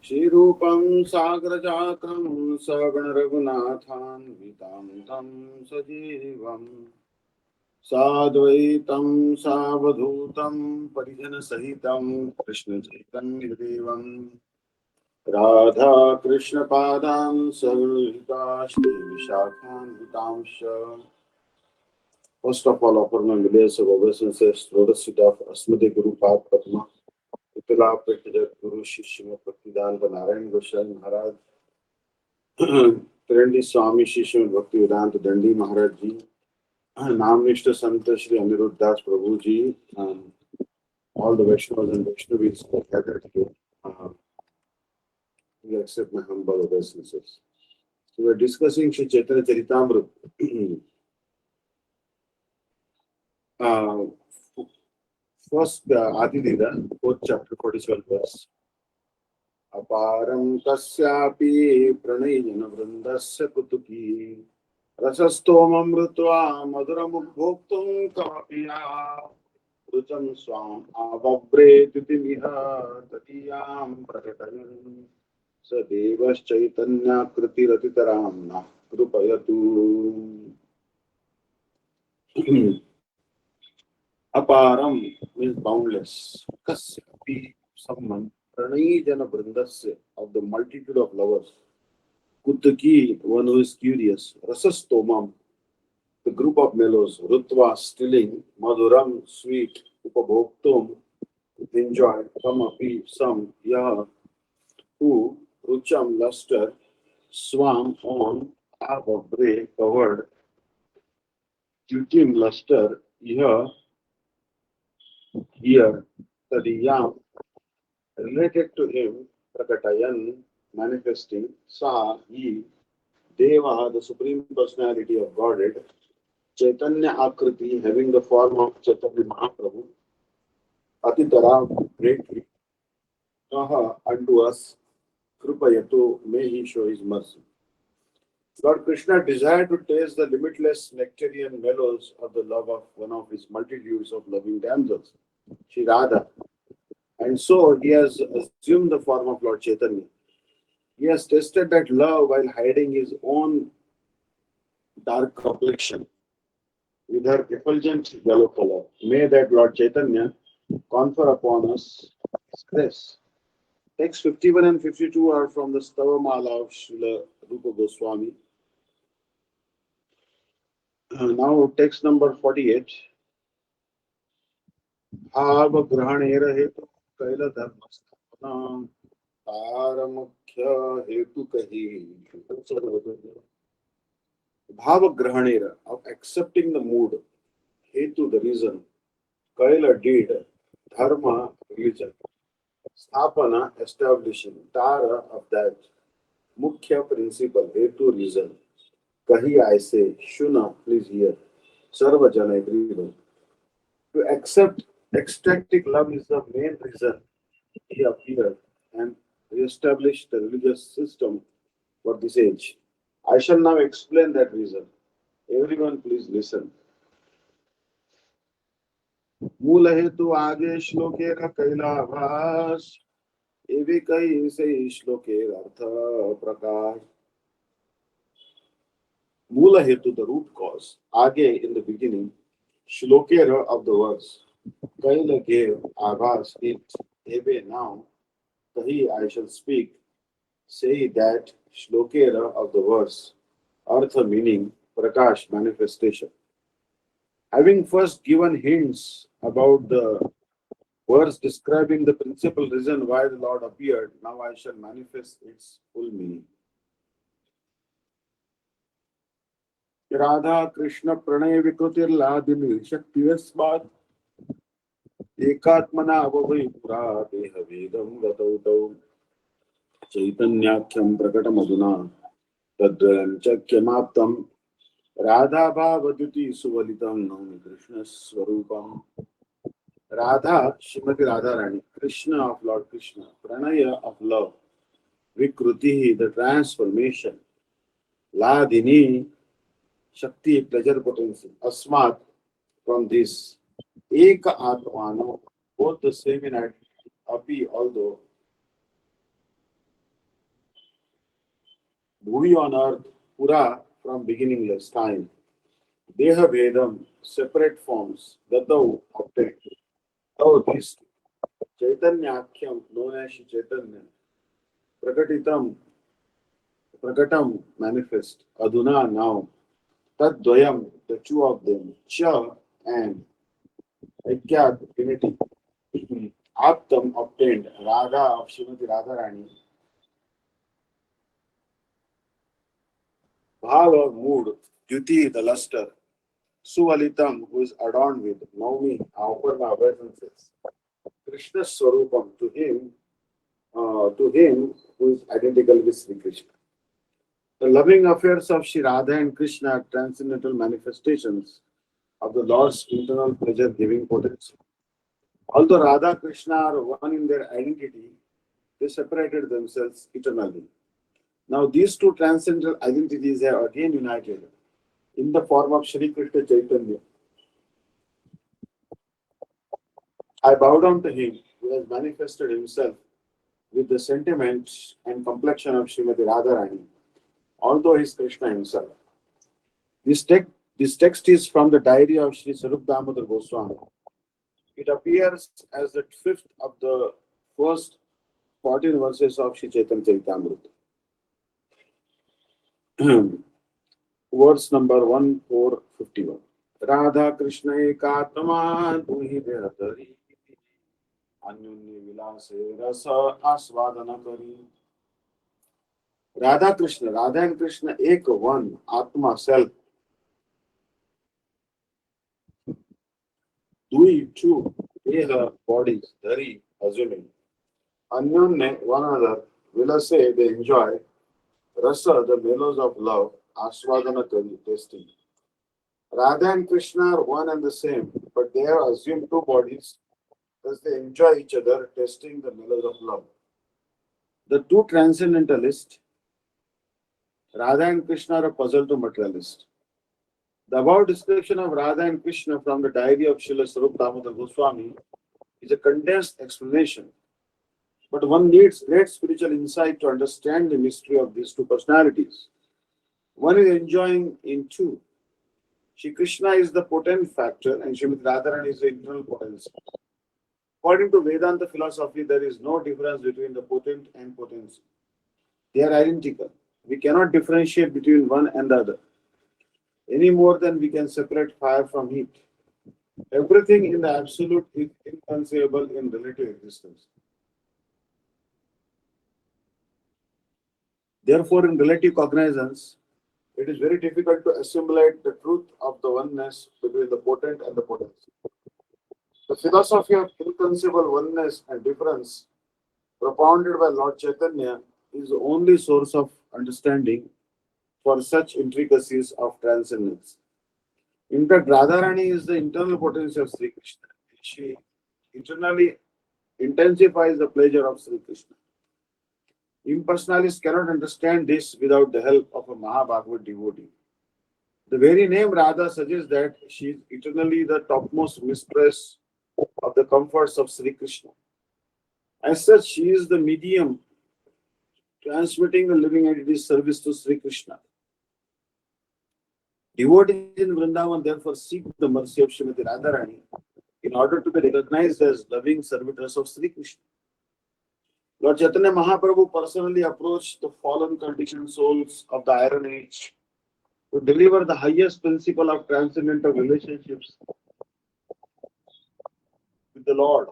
श्रीरूपं साग्रजातं सगण रघुनाथान्वितं तं सजीवम् साद्वैतं सावधूतं परिजनसहितं कृष्णचैतन्यदेवं Radha कृष्णपादां सहिताश्री विशाखान्वितांश्च. First of all, offer my millions of obeisances to the seat of Asmati Guru Pad Padma, Utala Petja Guru Shishima Bhaktivedanta Narayan Goswami Maharaj, Trendi Swami Shishima Bhaktivedanta Dandi Maharaj Ji, Namnishta Santa Shri Aniruddha Das Prabhu Ji, and all the Vaishnavas and Vaishnavis who are gathered here. You accept my humble obeisances. So we are discussing Shri Chaitanya Charitamrita. uh, First, Adi Lila, fourth chapter, 47th verse. अपारं कस्यापि प्रणयिन वृन्दस्य कुतुकी रसस्तोममृत्वा मधुरमुपभोक्तुं कमपि या रुचं स्वाम् आवव्रेतिमिह तदीयां प्रकटयन् स देवश्चैतन्याकृतिरतितरां नः कृपयतु. Aparam means boundless. Kasyapi, someone. Pranay jana vrindasya, of the multitude of lovers. Kutuki, one who is curious. Rasastomam, the group of mellows. Rutva, stilling. Madhuram, sweet. Upabhoktum, enjoy. Kamapi, some. Yaha, who. Rucham, luster. Swam, on. Avabre, covered. Yutim, luster. Iha, here. Tadiyam, related to him, Prakatayan, manifesting, Sa, he, Deva, the Supreme Personality of Godhead, Chaitanya Akriti, having the form of Chaitanya Mahaprabhu, Atitara, greatly, Kaha, unto us, Krupayatu, may he show his mercy. Lord Krishna desired to taste the limitless nectarian mellows of the love of one of his multitudes of loving damsels, Shri Radha. And so he has assumed the form of Lord Chaitanya. He has tested that love while hiding his own dark complexion with her effulgent yellow color. May that Lord Chaitanya confer upon us his grace. Texts 51 and 52 are from the Stavamala of Srila Rupa Goswami. Now, text number 48. Bhava grahanera hetu kaila dharma stapana taramukya hetu kahi. Bhava grahanera, of accepting the mood, hetu, the reason, kaila, deed, dharma, religion, sthapana, establishing, tara, of that, mukhya, principle, hetu, reason, kahi, I say, shuna, please hear, sarva jana, everyone. To accept ecstatic love is the main reason he appeared and re-established the religious system for this age. I shall now explain that reason. Everyone, please listen. मूल हेतु आगे श्लोके का कैलाभास एवं कई से श्लोके अर्थ प्रकाश. Mula hetu, the root cause, age, in the beginning, shlokera, of the verse, kaila, gave, abhas, it, ebe, now, kahi, I shall speak, say that, shlokera, of the verse, artha, meaning, prakash, manifestation. Having first given hints about the verse describing the principal reason why the Lord appeared, now I shall manifest its full meaning. Radha Krishna Pranay विकृतिर्लादिनी शक्तियस्मात् एकात्मना अवभय पुरा देहवेदं गतौ तौ चैतन्याख्यं प्रकटमधुना तद्वयं च क्षमाप्तं राधा भावद्युति सुवलितं नौमि कृष्ण स्वरूपम्. Radha, Srimati Radharani, Krishna of Lord Krishna, Pranaya of love, Vikruti, the transformation, Ladini, Shakti, pleasure potency, Asmat, from this, Eka Atmano, both the same in identity, Api, although, Bhuvi on earth, Pura from beginningless time. Deha Vedam, separate forms, Dadau object. Oh, this Chaitanyakhyam, known as Chaitanya, Prakatitam, Prakatam, manifest, Aduna, now, Tad Dvayam, the two of them, Cha and Aikyat, unity, Aptam, obtained, Radha of Srimati Radharani, Bhava, mood, Duti, the luster, Suvalitam, who is adorned with, Naumi, I offer my obeisances, Krishna Swarupam, to him who is identical with Sri Krishna. The loving affairs of Sri Radha and Krishna are transcendental manifestations of the Lord's internal pleasure giving potency. Although Radha Krishna are one in their identity, they separated themselves eternally. Now, these two transcendental identities are again united in the form of Sri Krishna Chaitanya. I bow down to him who has manifested himself with the sentiments and complexion of Srimati Radharani, although he is Krishna himself. This text is from the diary of Sri Sarup Damodar Goswami. It appears as the fifth of the first 14 verses of Sri Chaitanya Charitamrita. Verse number 1451. Radha Krishna ekatma tuhi dehatari anyunni vilase rasa asvadana kari. Radha Krishna, Radha and Krishna ek one, Atma self. Dui two, deha bodies, dhari assuming. Anyunne one another, vilase they enjoy, rasa the mellows of love, asvadana kari tasting. Radha and Krishna are one and the same, but they have assumed two bodies, thus they enjoy each other, tasting the mellows of love. The two transcendentalists, Radha and Krishna, are a puzzle to materialists. The above description of Radha and Krishna from the diary of Srila Sarup Damodar Goswami is a condensed explanation, but one needs great spiritual insight to understand the mystery of these two personalities. One is enjoying in two. Shri Krishna is the potent factor and Srimati Radharani is the internal potency. According to Vedanta philosophy, there is no difference between the potent and potency. They are identical. We cannot differentiate between one and the other, any more than we can separate fire from heat. Everything in the absolute is inconceivable in relative existence. Therefore, in relative cognizance, it is very difficult to assimilate the truth of the oneness between the potent and the potency. The philosophy of inconceivable oneness and difference propounded by Lord Chaitanya is the only source of understanding for such intricacies of transcendence. In fact, Radharani is the internal potency of Sri Krishna. She internally intensifies the pleasure of Sri Krishna. Impersonalists cannot understand this without the help of a Mahabhagavad devotee. The very name Radha suggests that she is eternally the topmost mistress of the comforts of Sri Krishna. As such, she is the medium transmitting the living entity's service to Sri Krishna. Devotees in Vrindavan therefore seek the mercy of Srimati Radharani in order to be recognized as loving servitors of Sri Krishna. Lord Chaitanya Mahaprabhu personally approached the fallen conditioned souls of the Iron Age to deliver the highest principle of transcendental relationships with the Lord.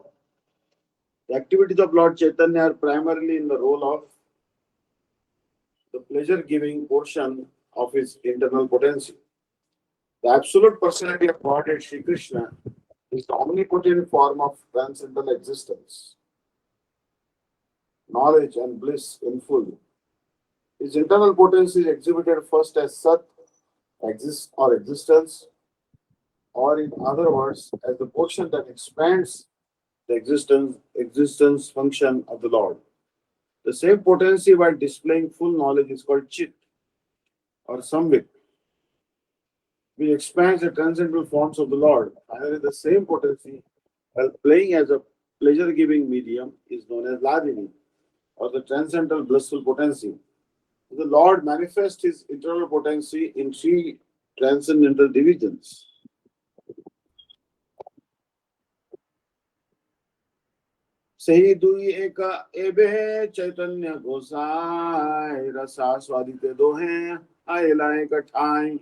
The activities of Lord Chaitanya are primarily in the role of the pleasure-giving portion of his internal potency. The absolute personality of Godhead Sri Krishna is the omnipotent form of transcendental existence, knowledge and bliss in full. His internal potency is exhibited first as Sat, existence, or in other words, as the portion that expands the existence function of the Lord. The same potency while displaying full knowledge is called Chit or Samvik, which expands the transcendental forms of the Lord. Finally, the same potency while playing as a pleasure-giving medium is known as Ladini or the transcendental blissful potency. The Lord manifests his eternal potency in three transcendental divisions. सही दुई एक एबे चैतन्य गोसाई रसा स्वादिते दोहे आए लाए कठाई.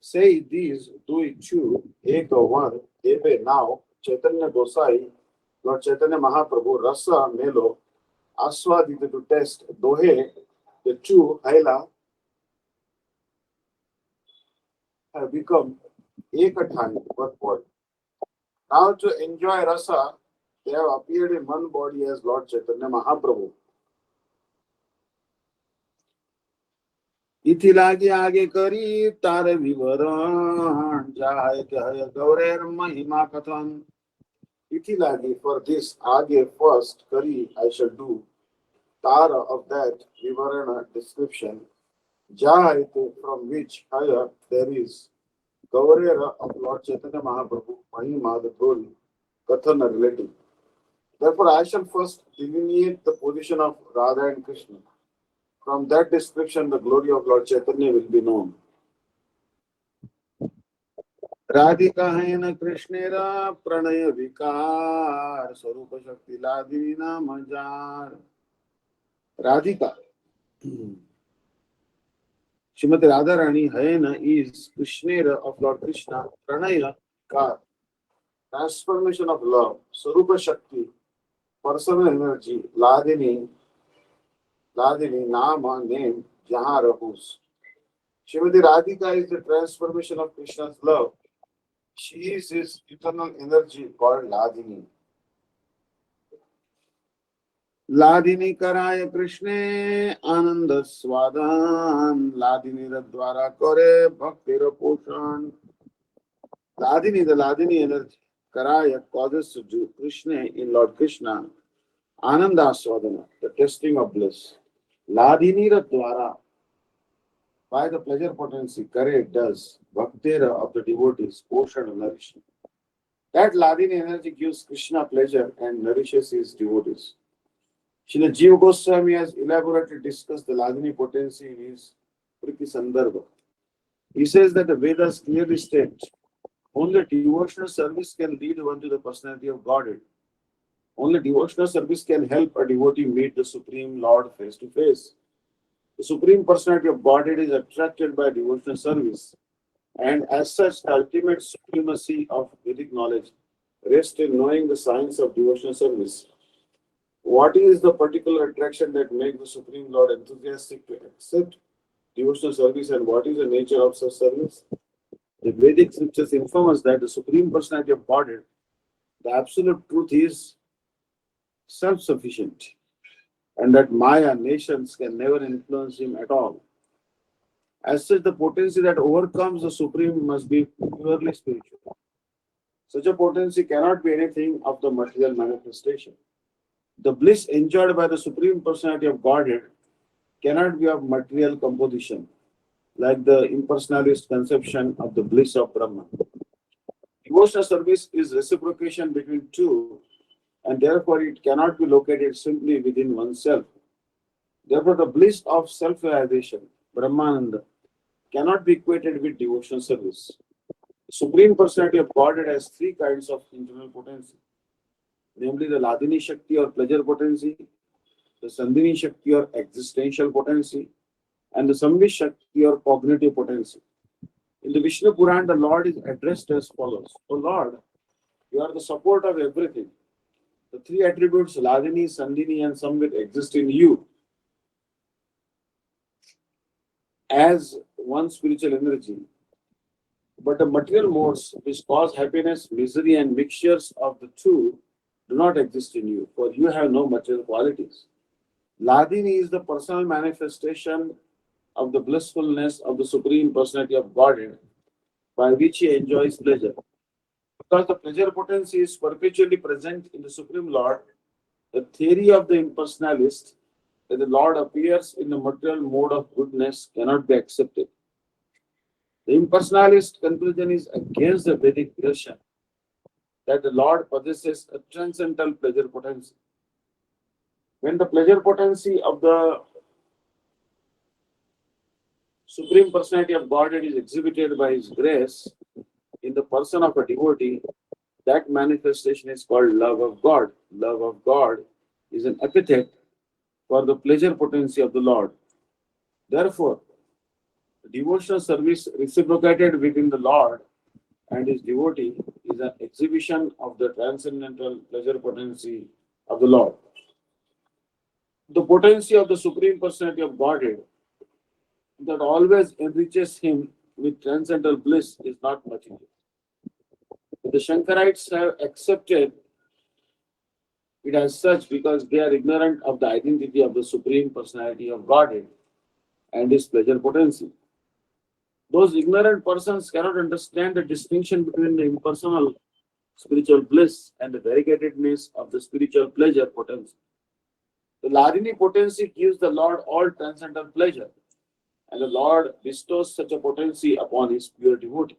Say these do two ek one ebe now Chaitanya Gosai Lord Chaitanya Mahaprabhu Rasa Melo Aswadita to test Dohe the two Haila have become Ekathani one body. Now to enjoy Rasa they have appeared in one body as Lord Chaitanya Mahaprabhu. इथि लागे आगे करी तार विवरण जाय कह गौरेर महिमा कथन. Itilagi, for this Age first Kari I shall do Tara of that Vivarana description, Jahite from which higher there is Gaurera of Lord Chaitanya Mahaprabhu, Mahima the glory, Kathana relating. Therefore I shall first delineate the position of Radha and Krishna. From that description the glory of Lord Chaitanya will be known. Radhika है न कृष्णेरा प्रणय विकार स्वरूप शक्ति लादिनी नाम jar. Radhika, Srimati Radharani Hayana is Krishnera of Lord Krishna, Pranaya, Kar, transformation of love, Sarupa Shakti, personal energy, Ladini, Nama, name, Jahan Rahus. Srimati Radhika is the transformation of Krishna's love. She is his eternal energy called Ladini. Ladini कराय कृष्णे आनंद स्वादान लादिनी द्वारा करे भक्तिर पोषण. Ladini, the Ladini energy, Karaya causes to do Krishna in Lord Krishna, Ananda Swadana, the testing of bliss. Ladini Dwara, by the pleasure potency, Kare does, Bhaktera of the devotees, portion and nourishment. That Ladini energy gives Krishna pleasure and nourishes his devotees. Srila Jiva Goswami has elaborately discussed the Ladini potency in his Priti Sandarbha. He says that the Vedas clearly state only devotional service can lead one to the personality of Godhead. Only devotional service can help a devotee meet the Supreme Lord face to face. The Supreme Personality of Godhead is attracted by devotional service, and as such, the ultimate supremacy of Vedic knowledge rests in knowing the science of devotional service. What is the particular attraction that makes the Supreme Lord enthusiastic to accept devotional service, and what is the nature of such service? The Vedic scriptures inform us that the Supreme Personality of Godhead, the absolute truth, is self-sufficient, and that Maya nations can never influence him at all. As such, the potency that overcomes the Supreme must be purely spiritual. Such a potency cannot be anything of the material manifestation. The bliss enjoyed by the Supreme Personality of Godhead cannot be of material composition, like the impersonalist conception of the bliss of Brahman. Devotional service is reciprocation between two, and therefore it cannot be located simply within oneself. Therefore, the bliss of self-realization, Brahmananda, cannot be equated with devotional service. The Supreme Personality of Godhead has three kinds of internal potency, namely the Ladini Shakti or pleasure potency, the Sandhini Shakti or existential potency, and the Samvis Shakti or cognitive potency. In the Vishnu Puran, the Lord is addressed as follows: O Lord, you are the support of everything. The three attributes, Ladini, Sandhini, and Samvit, exist in you as one spiritual energy. But the material modes which cause happiness, misery, and mixtures of the two do not exist in you, for you have no material qualities. Ladini is the personal manifestation of the blissfulness of the Supreme Personality of Godhead, by which he enjoys pleasure. Because the pleasure potency is perpetually present in the Supreme Lord, the theory of the impersonalist that the Lord appears in the material mode of goodness cannot be accepted. The impersonalist conclusion is against the Vedic version that the Lord possesses a transcendental pleasure potency. When the pleasure potency of the Supreme Personality of Godhead is exhibited by His grace in the person of a devotee. That manifestation is called love of God. Love of God is an epithet for the pleasure potency of the Lord. Therefore, devotional service reciprocated within the Lord and his devotee is an exhibition of the transcendental pleasure potency of the Lord. The potency of the Supreme Personality of Godhead that always enriches him with transcendental bliss is not material. The Shankarites have accepted it as such because they are ignorant of the identity of the Supreme Personality of Godhead and his pleasure potency. Those ignorant persons cannot understand the distinction between the impersonal spiritual bliss and the variegatedness of the spiritual pleasure potency. The Ladini potency gives the Lord all transcendental pleasure, and the Lord bestows such a potency upon his pure devotee.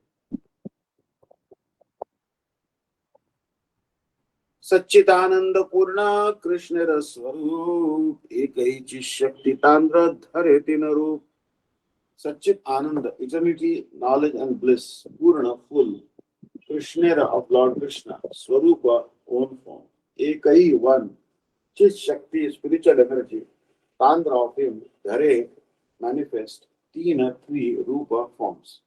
सच्चिदानंद पूर्ण कृष्ण स्वरूप एक ही शक्ति तांद्र धरे तीन रूप Sachit Ananda, eternity, knowledge and bliss, Purna, full, Krishnera of Lord Krishna, Swarupa, own form, Ekai, one, Chit Shakti, spiritual energy, Tandra of him, Dhare, manifest, Tina, three, Rupa, forms.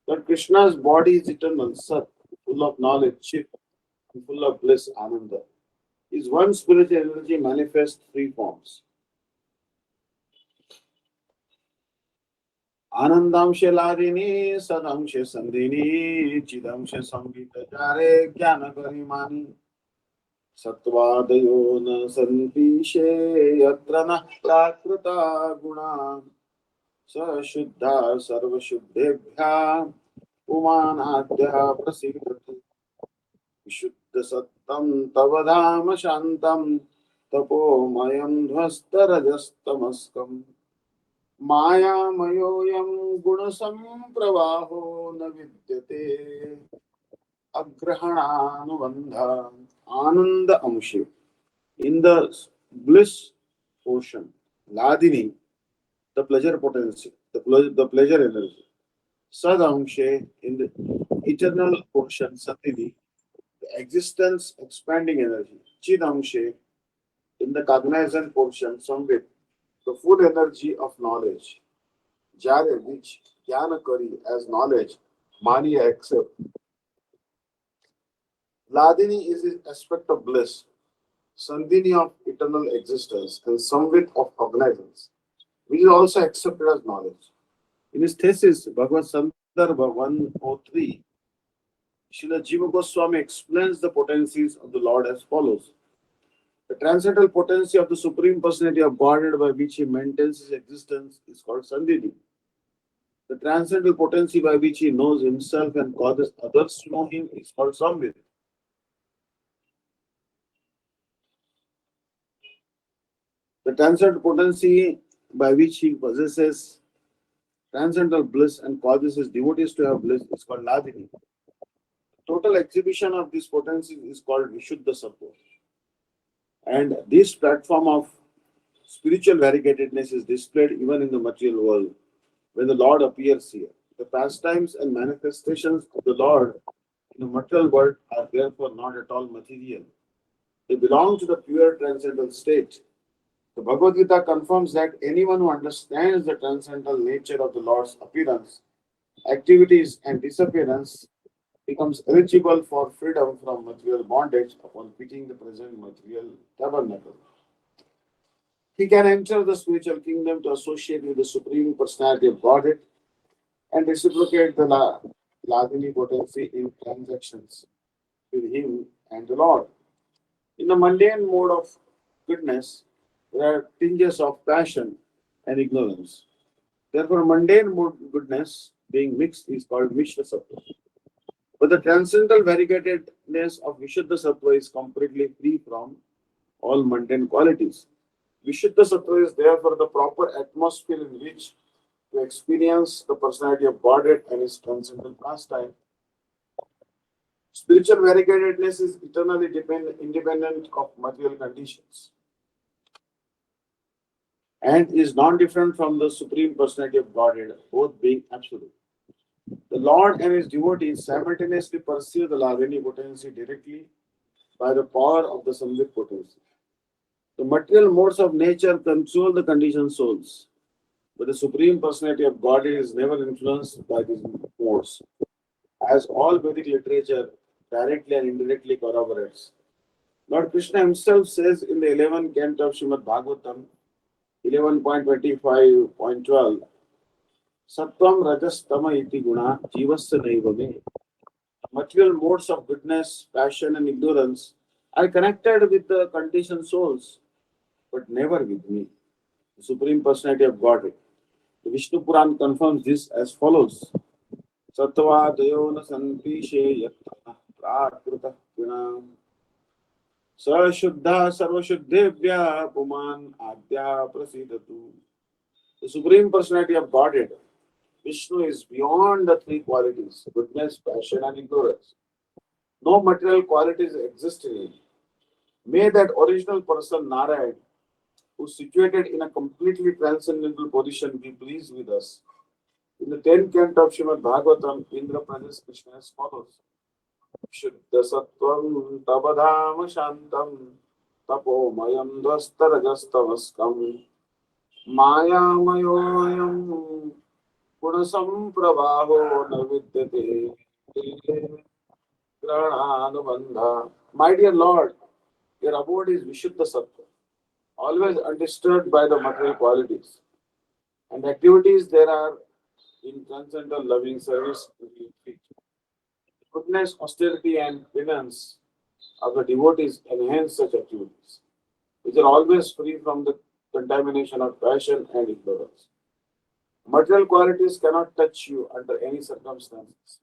But Krishna's body is eternal, Sat, full of knowledge, Chit, and full of bliss, Ananda. His one spiritual energy manifests three forms. आनंदांश Ladini सदांश संदिनी चिदंश संगीत चारे ज्ञान गरिमानी सत्वादयो न सन्तीशे यत्र न प्राकृता गुणा स शुद्धा सर्वशुद्धेभ्यः पुमानाद्यः प्रसीदतु विशुद्ध सत्तं तव धाम शान्तं तपोमयं ध्वस्तरजस्तमस्कम् मायामयोऽयं गुणसम्प्रवाहो न विद्यते अग्रहणानुबन्धा आनंद अंशे in the bliss portion ladini the pleasure potency the pleasure energy sad amshe in the eternal portion satini the existence expanding energy chid amshe in the cognizant portion samvit the full energy of knowledge Jare which Jnana Kari as knowledge, Mani accept. Ladini is the aspect of bliss, Sandhini of eternal existence, and Samvit of cognizance, which is also accepted as knowledge. In his thesis, Bhagavad Sandarbha 103, Srila Jiva Goswami explains the potencies of the Lord as follows. The transcendental potency of the Supreme Personality of Godhead by which he maintains his existence is called Sandhini. The transcendental potency by which he knows himself and causes others to know him is called Samvit. The transcendental potency by which he possesses transcendental bliss and causes his devotees to have bliss is called Ladini. Total exhibition of this potency is called Vishuddha Sattva. And this platform of spiritual variegatedness is displayed even in the material world when the Lord appears here. The pastimes and manifestations of the Lord in the material world are therefore not at all material. They belong to the pure transcendental state. The Bhagavad Gita confirms that anyone who understands the transcendental nature of the Lord's appearance, activities, and disappearance becomes eligible for freedom from material bondage upon quitting the present material tabernacle. He can enter the spiritual kingdom to associate with the Supreme Personality of Godhead and reciprocate the Ladini potency in transactions with him and the Lord. In the mundane mode of goodness, there are tinges of passion and ignorance. Therefore, mundane mode goodness being mixed is called Mishra Sattva. But the transcendental variegatedness of Vishuddha Sattva is completely free from all mundane qualities. Vishuddha Sattva is therefore the proper atmosphere in which to experience the personality of Godhead and his transcendental pastime. Spiritual variegatedness is eternally independent of material conditions. and is non-different from the Supreme Personality of Godhead, both being absolute. The Lord and his devotees simultaneously pursue the Lavini potency directly by the power of the Samvit potency. The material modes of nature control the conditioned souls, but the Supreme Personality of Godhead is never influenced by these modes, as all Vedic literature directly and indirectly corroborates. Lord Krishna himself says in the 11th canto of Srimad Bhagavatam, 11.25.12, Sattvam Rajas Tama iti guna jivasya naiva me. Material modes of goodness, passion, and ignorance are connected with the conditioned souls, but never with me, the Supreme Personality of Godhead. The Vishnu Puran confirms this as follows. Sattva dayona santishe yatra prakrita guna Sashuddha Sarvashuddhevya Puman Adya Prasidatu. The Supreme Personality of Godhead, Vishnu, is beyond the three qualities, goodness, passion, and ignorance. No material qualities exist in him. May that original person, Narayan, who is situated in a completely transcendental position, be pleased with us. In the 10th canto of Srimad Bhagavatam, Indra praises Krishna as follows. Shuddha Sattvam Tabadham Shantam Tapomayam Dvastarajastavaskam Mayamayoyam Punasampravaho Navidyate Grananubandha. My dear Lord, your abode is Vishuddha Sattva, always undisturbed by the material qualities. And activities there are in transcendental loving service to the feet. Goodness, austerity, and penance of the devotees enhance such activities, which are always free from the contamination of passion and ignorance. Material qualities cannot touch you under any circumstances.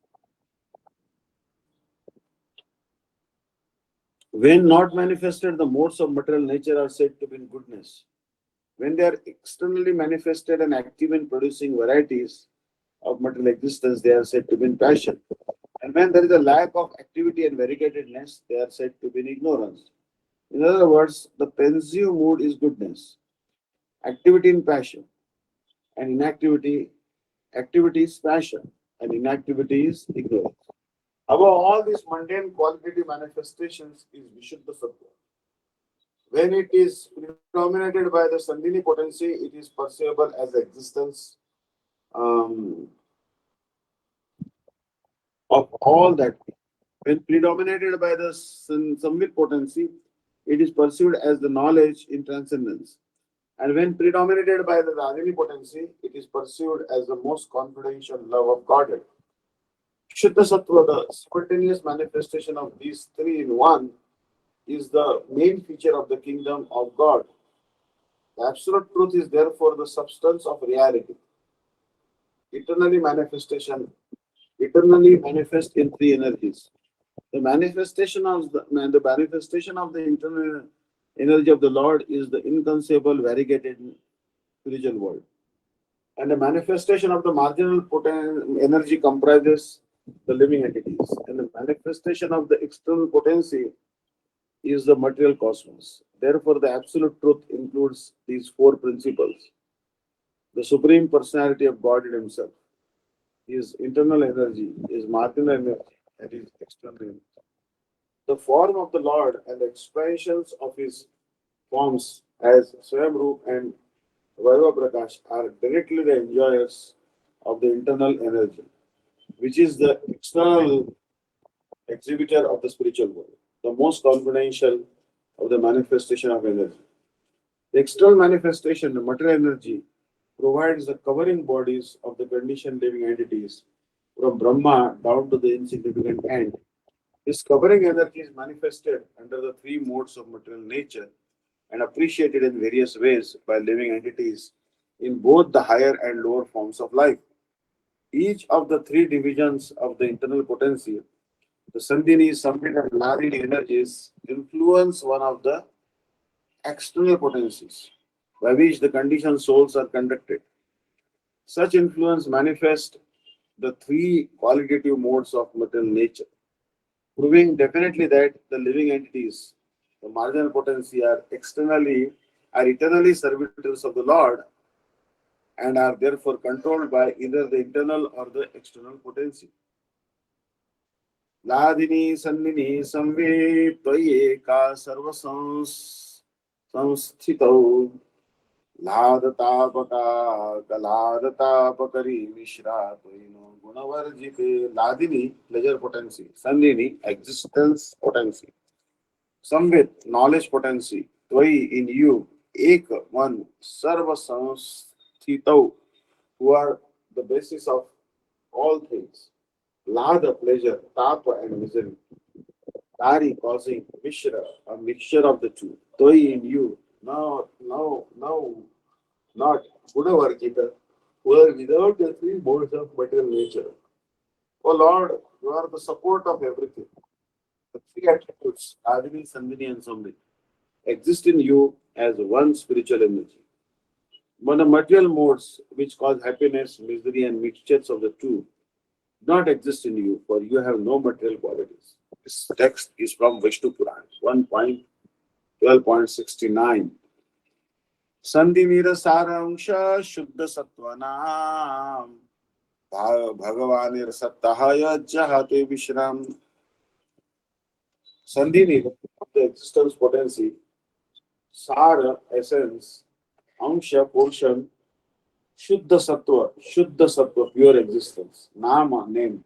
When not manifested, the modes of material nature are said to be in goodness. When they are externally manifested and active in producing varieties of material existence, they are said to be in passion. And when there is a lack of activity and variegatedness, they are said to be in ignorance. In other words, the pensive mood is goodness, activity in passion, and activity is passion, and inactivity is ignorance. Above all these mundane qualitative manifestations is Vishuddha Sattva. When it is predominated by the Sandhini potency, it is perceivable as the existence of all that. When predominated by the Samvit potency, it is perceived as the knowledge in transcendence. And when predominated by the Ragini potency, it is perceived as the most confidential love of Godhead. Shuddha Sattva, the spontaneous manifestation of these three in one, is the main feature of the kingdom of God. The absolute truth is therefore the substance of reality, eternally manifest in three energies. The manifestation of the internal energy of the Lord is the inconceivable variegated spiritual world. And the manifestation of the marginal energy comprises the living entities. And the manifestation of the external potency is the material cosmos. Therefore, the absolute truth includes these four principles. The Supreme Personality of God in Himself, His internal energy, His marginal energy, and His external energy. The form of the Lord and the expansions of His forms as Swayamrup and Vaibhav Prakash are directly the enjoyers of the internal energy, which is the external exhibitor of the spiritual world, the most confidential of the manifestation of energy. The external manifestation, the material energy, provides the covering bodies of the conditioned living entities from Brahma down to the insignificant ant. This covering energy is manifested under the three modes of material nature and appreciated in various ways by living entities in both the higher and lower forms of life. Each of the three divisions of the internal potency, the Sandhini, Samvit, and Ladini energies, influence one of the external potencies by which the conditioned souls are conducted. Such influence manifests the three qualitative modes of material nature, proving definitely that the living entities, the marginal potency, are externally are eternally servitors of the Lord and are therefore controlled by either the internal or the external potency. Ladini Sandini Samve Tvayeka Sarva Samsthitau Ladatapaka Kaladatapakari Mishra Tvaino Gunavarjite. Ladini, pleasure potency. Sandini, existence potency. Samvit, knowledge potency. Tvai, in you. Ek, one. Sarva Samsthitau, who are the basis of all things. Lada, pleasure. Tapa, and misery. Tari, causing. Mishra, a mixture of the two. Tvai, in you. Now, not Gunavarjita, who are without the three modes of material nature. O Lord, you are the support of everything. The three attributes, Adini, Sandhini, and Samvit, exist in you as one spiritual energy. But the material modes which cause happiness, misery, and mixtures of the two do not exist in you, for you have no material qualities. This text is from Vishnu Puran, 1.12.69. Sandhimira Sarangsha Shuddha Sattvanam Bhagavanir Sattahaya Jahate Vishram. Sandhini, the existence potency, Sara, essence, Angsha, portion, Shuddha Sattva, pure existence, Nama, name,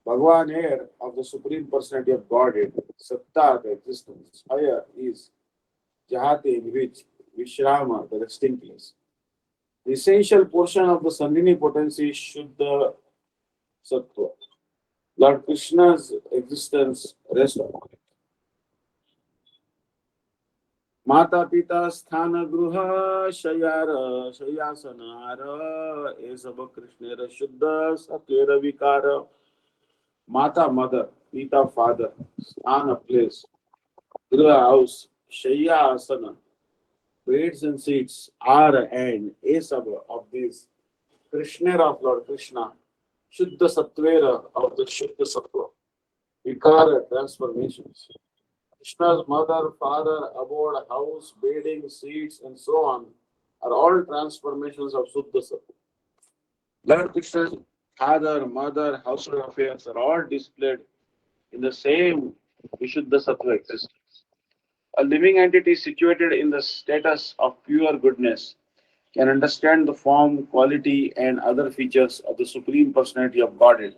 Bhagavan, air of the Supreme Personality of Godhead, Satta, the existence, Haya is Jahate, in which, Vishrama, the resting place. The essential portion of the Sandhini potency is Shuddha Sattva. Lord Krishna's existence rests upon it. Mata Pita Sthana Gruha Shayara Shayasanara Esaba Krishnera Shuddha Satyera Vikara. Mata, mother, Pita, father, Sthana, place, Gruha, house, Shaya Asana, beds and seats, are and Esaba of these, Krishnera of Lord Krishna, Shuddha Satvera of the Shuddha Sattva, Vikara, transformations. Krishna's mother, father, abode, house, bedding, seats, and so on are all transformations of Shuddha Sattva. Lord Krishna's father, mother, household affairs are all displayed in the same Vishuddha Sattva existence. A living entity situated in the status of pure goodness can understand the form, quality, and other features of the Supreme Personality of Godhead.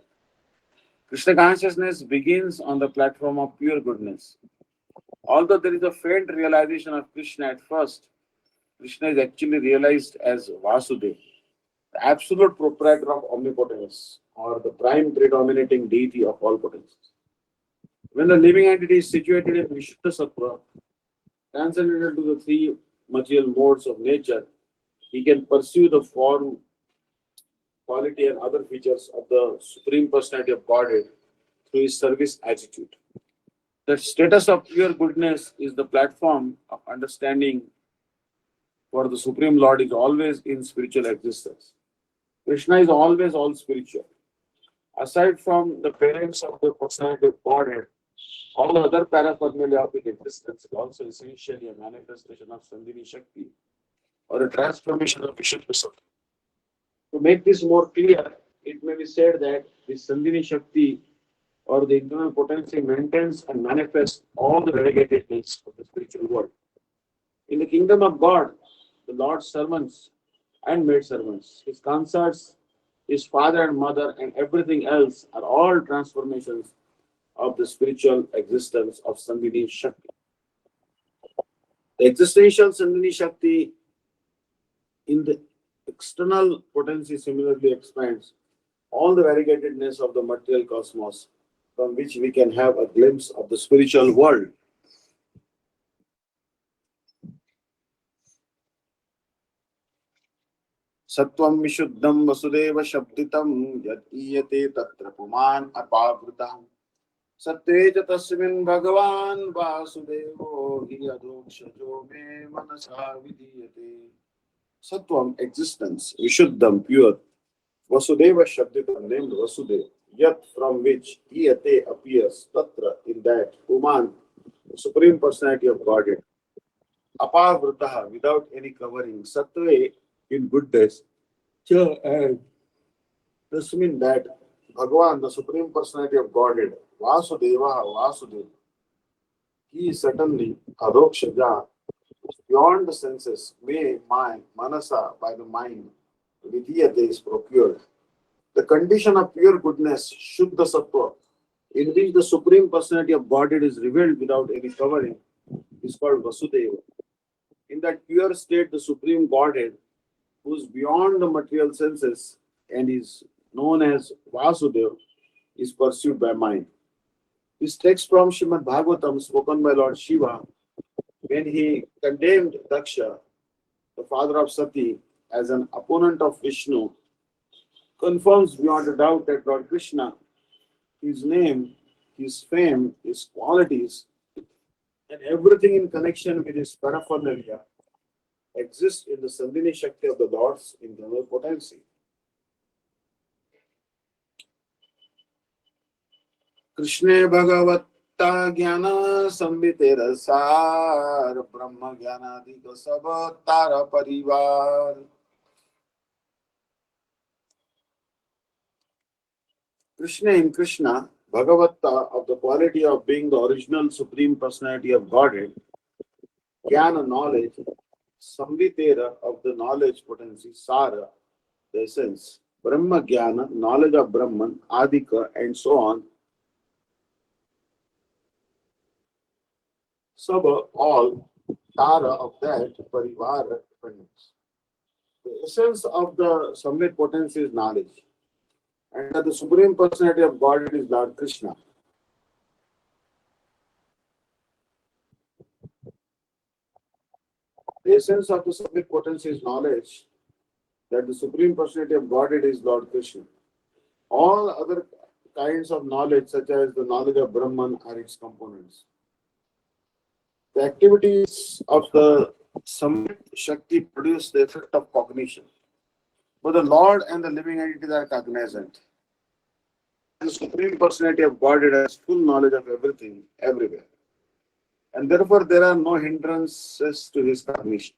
Krishna consciousness begins on the platform of pure goodness. Although there is a faint realization of Krishna at first, Krishna is actually realized as Vasudeva, the absolute proprietor of omnipotence, or the prime predominating deity of all potencies. When the living entity is situated in Vishuddha Sattva, transcendental to the three material modes of nature, he can pursue the form, quality, and other features of the Supreme Personality of Godhead through his service attitude. The status of pure goodness is the platform of understanding, for the Supreme Lord is always in spiritual existence. Krishna is always all spiritual. Aside from the parents of the personality of Godhead, all the other paraphernalia of its existence is also essentially a manifestation of Sandhini Shakti or a transformation of Vishuddha Sattva. To make this more clear, it may be said that the Sandhini Shakti or the internal potency maintains and manifests all the relegated needs of the spiritual world. In the kingdom of God, the Lord's servants and maidservants, his consorts, his father and mother, and everything else are all transformations of the spiritual existence of Sandhini Shakti. The existential Sandhini Shakti in the external potency similarly expands all the variegatedness of the material cosmos, from which we can have a glimpse of the spiritual world. Sattvam Vishuddham Vasudeva Shabditam Yad Iyate Tatra Puman Apavritam Satteja Tasmin Bhagavan Vasudevo Hiyadokshajo Me Manasa Vidiyate. Sattvam, existence, Vishuddham, pure, Vasudeva Shabditam, named Vasudeva, Yat, from which Iyate appears, Tatra, in that, Puman, the Supreme Personality of Godhead. Apavruta, without any covering, Sattve, in goodness, Cha, and this means that Bhagavan, the Supreme Personality of Godhead, Vasudeva, Vasudeva, he is certainly Adokshaja, beyond the senses, may, my, Manasa, by the mind, Vidiyate is procured. The condition of pure goodness, Shuddha Sattva, in which the Supreme Personality of Godhead is revealed without any covering, is called Vasudeva. In that pure state, the Supreme Godhead, who is beyond the material senses and is known as Vasudeva, is pursued by mind. This text from Srimad Bhagavatam, spoken by Lord Shiva, when he condemned Daksha, the father of Sati, as an opponent of Vishnu, confirms beyond a doubt that Lord Krishna, his name, his fame, his qualities, and everything in connection with his paraphernalia exists in the Sandhini Shakti of the Lord's internal potency. Krishna Bhagavata Jnana Sambhite Sar Brahma Jnana Dika Savatara Parivar. Krishna in Krishna, Bhagavata, of the quality of being the original Supreme Personality of Godhead, Jnana, knowledge, Sambhitera, of the knowledge potency, Sara, the essence, Brahma Jnana, knowledge of Brahman, Adika, and so on, Saba, all, Tara, of that, Parivara, dependence. The essence of the Sambhit potency is knowledge, and that the Supreme Personality of Godhead is Lord Krishna. The essence of the Sambhit potency is knowledge, that the Supreme Personality of Godhead is Lord Krishna. All other kinds of knowledge, such as the knowledge of Brahman, are its components. The activities of the Sambhit Shakti produce the effect of cognition. But the Lord and the living entities are cognizant. The Supreme Personality of Godhead has full knowledge of everything, everywhere. And therefore, there are no hindrances to his cognition.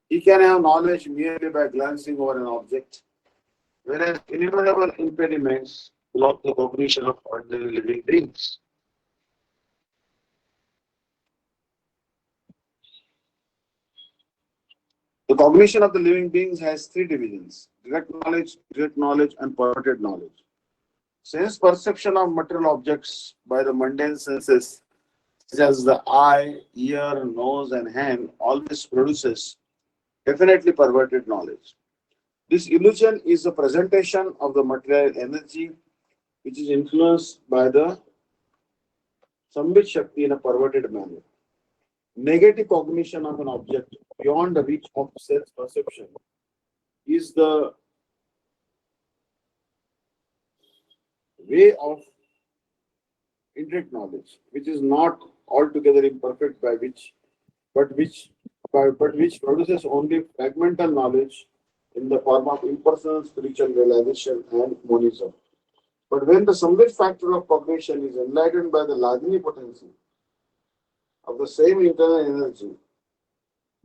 He can have knowledge merely by glancing over an object, whereas innumerable impediments block the cognition of ordinary living beings. The cognition of the living beings has three divisions: direct knowledge, and perverted knowledge. Sense perception of material objects by the mundane senses, such as the eye, ear, nose, and hand, always produces definitely perverted knowledge. This illusion is a presentation of the material energy which is influenced by the Sambhit Shakti in a perverted manner. Negative cognition of an object beyond the reach of sense perception is the way of indirect knowledge, which is not altogether imperfect, but which produces only fragmental knowledge in the form of impersonal spiritual realization and monism. But when the Sambhit factor of cognition is enlightened by the Ladini potency of the same internal energy,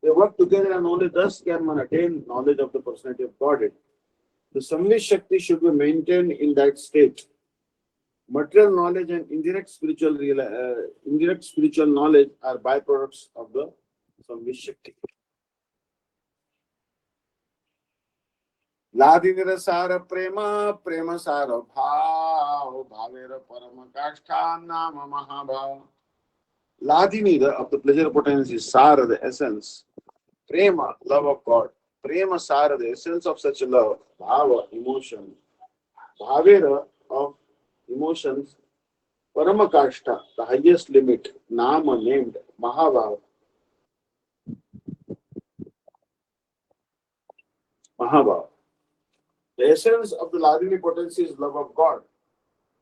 they work together and only thus can one attain knowledge of the personality of Godhead. The Sambhit Shakti should be maintained in that state. Material knowledge and indirect spiritual knowledge are byproducts of the Sambhit Shakti. Ladinira sara prema, prema sara bhav, bhavera parama kashtha nama mahabhav. Ladinira, of the pleasure potency, sara, the essence, prema, love of God, prema sara, the essence of such love, bhava, emotion, bhavera, of emotions, paramakashta, the highest limit, nama, named, mahabhav, mahabhav. The essence of the Ladini potency is love of God.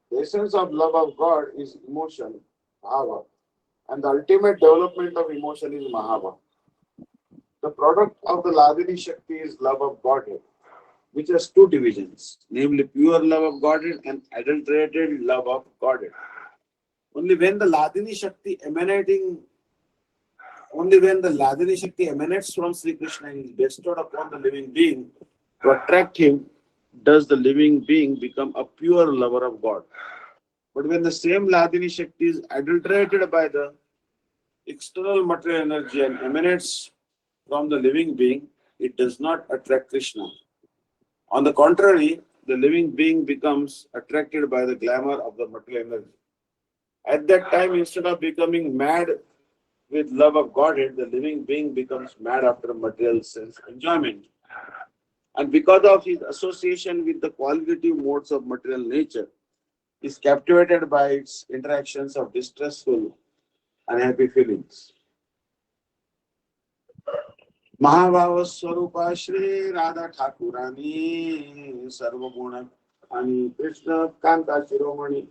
The essence of love of God is emotion, bhava, and the ultimate development of emotion is mahava. The product of the Ladini Shakti is love of Godhead, which has two divisions, namely pure love of Godhead and adulterated love of Godhead. Only when the Ladini Shakti emanating Only when the Ladini Shakti emanates from Sri Krishna and is bestowed upon the living being to attract him, does the living being become a pure lover of God. But when the same Ladini Shakti is adulterated by the external material energy and emanates from the living being, it does not attract Krishna. On the contrary, the living being becomes attracted by the glamour of the material energy. At that time, instead of becoming mad with love of Godhead, the living being becomes mad after material sense enjoyment. And because of his association with the qualitative modes of material nature, is captivated by its interactions of distressful, unhappy feelings. महाभाव स्वरूपा श्री राधा ठाकुरानी सर्वगुण आणि कृष्ण कांता शिरोमणी.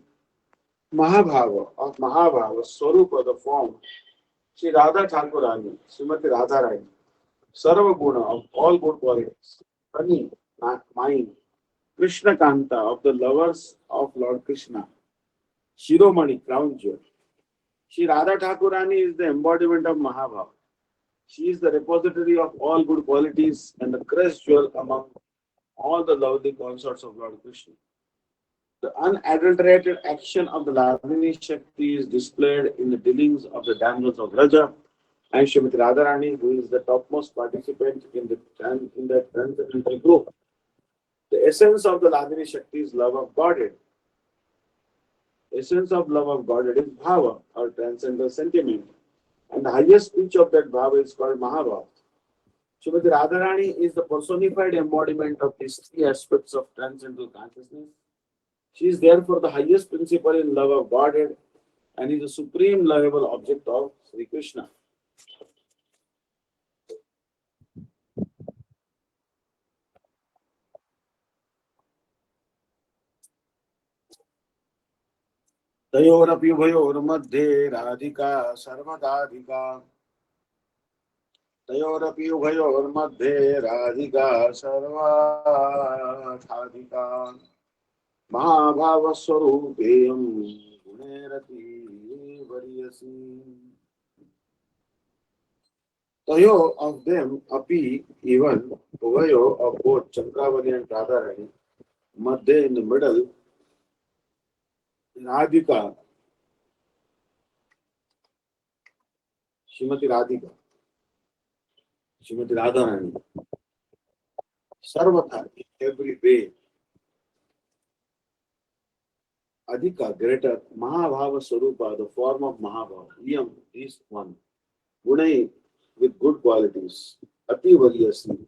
Mahabhava of Mahabhava, Swarupa, the form, Sri Radha Thakurani, Srimati Radharani, Sarva Guna of all good qualities, Rani, mind, Krishna Kanta of the lovers of Lord Krishna, Shiromani, crown jewel. Sri Radha Thakurani is the embodiment of Mahabhava. She is the repository of all good qualities and the crest jewel among all the lovely consorts of Lord Krishna. The unadulterated action of the Ladini Shakti is displayed in the dealings of the damsels of Raja and Srimati Radharani, who is the topmost participant in the transcendental group. The essence of the Ladini Shakti is love of Godhead. Essence of love of Godhead is bhava, or transcendental sentiment, and the highest pitch of that bhava is called Mahabhava. Srimati Radharani is the personified embodiment of these three aspects of transcendental consciousness. She is therefore the highest principle in love of Godhead and is the supreme lovable object of Sri Krishna. तयोरपि उभयोर्मध्ये Radhika सर्वदाधिका. तयोरपि उभयोर्मध्ये Radhika सर्वाधाधिका. महाभावस्वरूपेयं गुणैरपि वर्यसि. Tayo of them, api, even, uvayo of both Chandravali and Radharani, madhya in the middle, Radhika, Srimati Radhika, Srimati Radharani, Sarvata, in every way, Adhika, greater, Mahabhava Swarupa, the form of Mahabhava, Iyam, is one, Gunai, with good qualities, Ati Valyasi,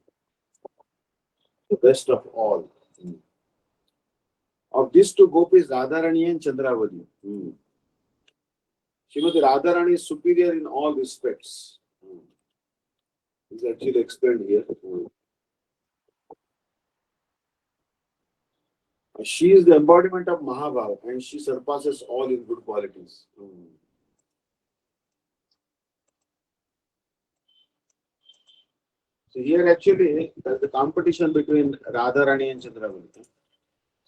the best of all. Of these two gopis, Radharani and Chandravali. Srimati Radharani is superior in all respects. Is actually explained here. She is the embodiment of Mahabhava and she surpasses all in good qualities. So here actually there's the competition between Radharani and Chandravali.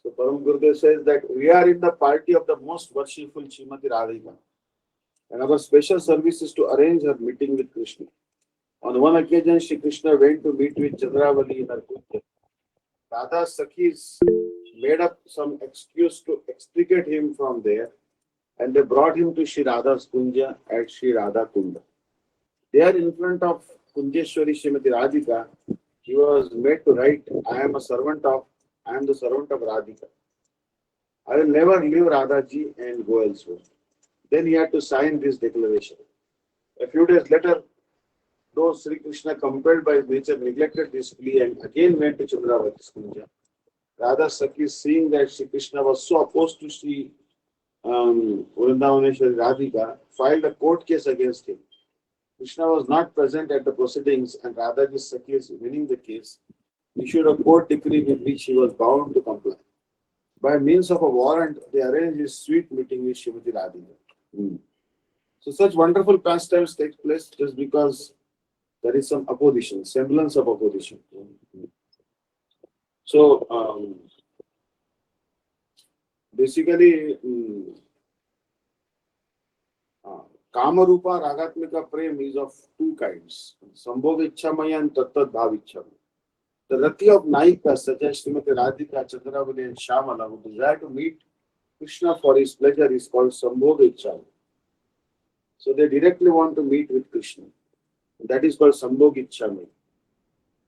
So Param Gurudev says that we are in the party of the most worshipful Srimati Radhika. And our special service is to arrange her meeting with Krishna. On one occasion, Shri Krishna went to meet with Chandravali in her kunja. Radha's Sakhis made up some excuse to extricate him from there, and they brought him to Shri Radha's kunja at Shri Radha Kunda. There, in front of Kunjeshwari Srimati Radhika, he was made to write, I am the servant of Radhika. I will never leave Radhaji and go elsewhere. Then he had to sign this declaration. A few days later, though Sri Krishna, compelled by his nature, neglected this plea and again went to Chandravati's kunja, Radha Sakhi, seeing that Sri Krishna was so opposed to Sri Vrindavaneshwari Radhika, filed a court case against him. Krishna was not present at the proceedings and Radhaji Sakhi, winning the case, issued a court decree with which he was bound to comply. By means of a warrant, they arranged his sweet meeting with Srimati Radhika. So such wonderful pastimes take place just because there is some opposition, semblance of opposition. So basically, Kamarupa Ragatmika Prem is of two kinds, Sambhog Ichamaya and Tattat Bhav Ichamaya. The Rati of Naika, such as Srimati Radhika, Chandravali and Shamala, who desire to meet Krishna for his pleasure, is called Sambhog Ichamaya. So they directly want to meet with Krishna. That is called Sambhog Ichamaya.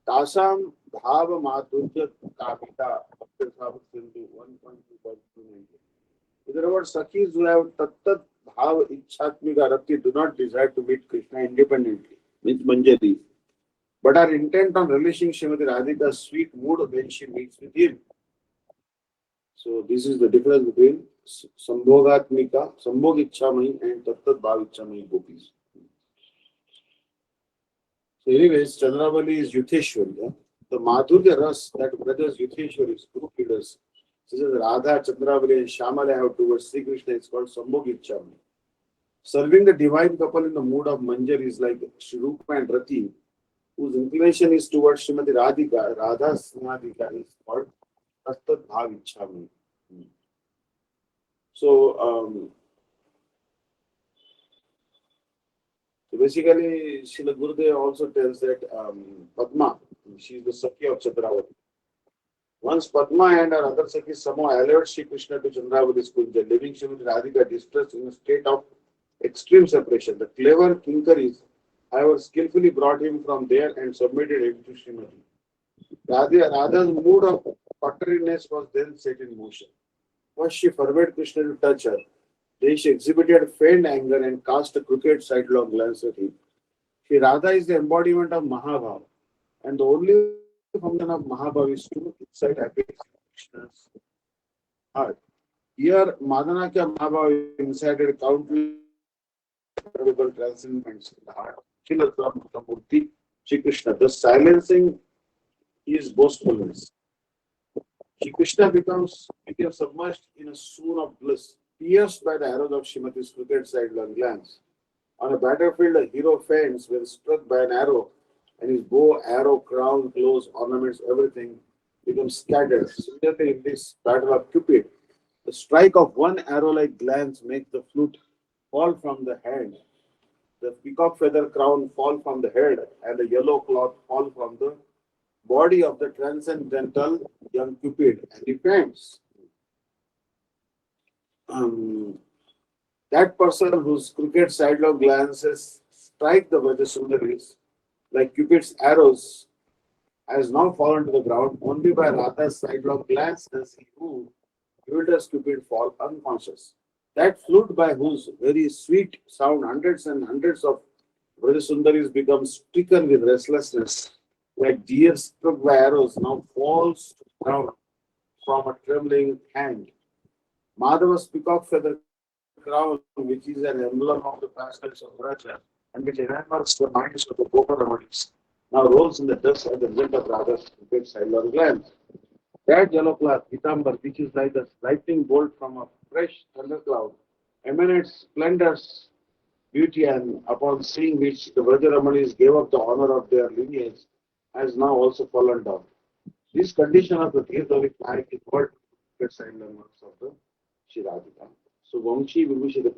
Tasam Bhava Madhurya Kapita, Bhakti Sahaba Sindhu 1.2.290. In other words, Sakhis who have Tattat Bhava Ichatmika Rati do not desire to meet Krishna independently, means Manjari, but are intent on relishing Srimati Radhika's sweet mood when she meets with him. So this is the difference between Sambhogatmika, Sambhog Ichamai and Tattat Bhav Ichamai gopis. So anyways, Chandravali is Yutheshwari. Yeah? The Madhurya Ras that brothers Yutheshwari's group leaders, such as Radha, Chandravali and Shamala have towards Sri Krishna is called Sambhog Ichamai. Serving the divine couple in the mood of Manjar is like Shri Rupa and Rati, whose inclination is towards Srimati Radhika. Radha's Snadhika is called Tattat Bhav Ichamai. So basically, Srila Gurudev also tells that Padma, she is the Sakhi of Chandravali. Once Padma and her other Sakhis somehow allured Sri Krishna to Chandravali's Kunja, leaving Srimati Radhika distressed in a state of extreme separation. The clever Kinkaris, however, skillfully brought him from there and submitted him to Srimati. Radha's mood of contrariness was then set in motion. First, she forbade Krishna to touch her. Then she exhibited feigned anger and cast a crooked sidelong glance at him. Shri Radha is the embodiment of Mahabhav, and the only function of Mahabhav is to incite happiness in Krishna's heart. Here, Madanakya Mahabhav incited countless uncontrollable transcendence in the heart. Murti, Shri Krishna, thus silencing his boastfulness. Shri Krishna becomes submerged in a swoon of bliss, pierced by the arrows of Srimati's crooked sidelong glance. On a battlefield, a hero faints when struck by an arrow, and his bow, arrow, crown, clothes, ornaments, everything becomes scattered. Similarly, in this battle of Cupid, the strike of one arrow-like glance makes the flute fall from the hand, the peacock feather crown fall from the head, and the yellow cloth fall from the body of the transcendental young Cupid, and he faints. That person whose crooked sidelong glances strike the Vrajasundaris like Cupid's arrows has now fallen to the ground. Only by Radha's sidelong glance does he who bewilders Cupid fall unconscious. That flute by whose very sweet sound hundreds and hundreds of Vrajasundaris become stricken with restlessness, like deer struck by arrows, now falls to the ground from a trembling hand. Madhava's peacock feather crown, which is an emblem of the pastors of Vraja, and which enamels the minds of the Goparamanis, now rolls in the dust at the result of Radha's crooked sidelong glance. That yellow cloth, Pitambar, which is like a lightning bolt from a fresh thundercloud, emanates splendor's beauty, and upon seeing which the Vrajaramanis gave up the honor of their lineage, has now also fallen down. This condition of the Tirthavik Nayak is what the sidelong of the Shiradika. So Vamshi Vibhushita,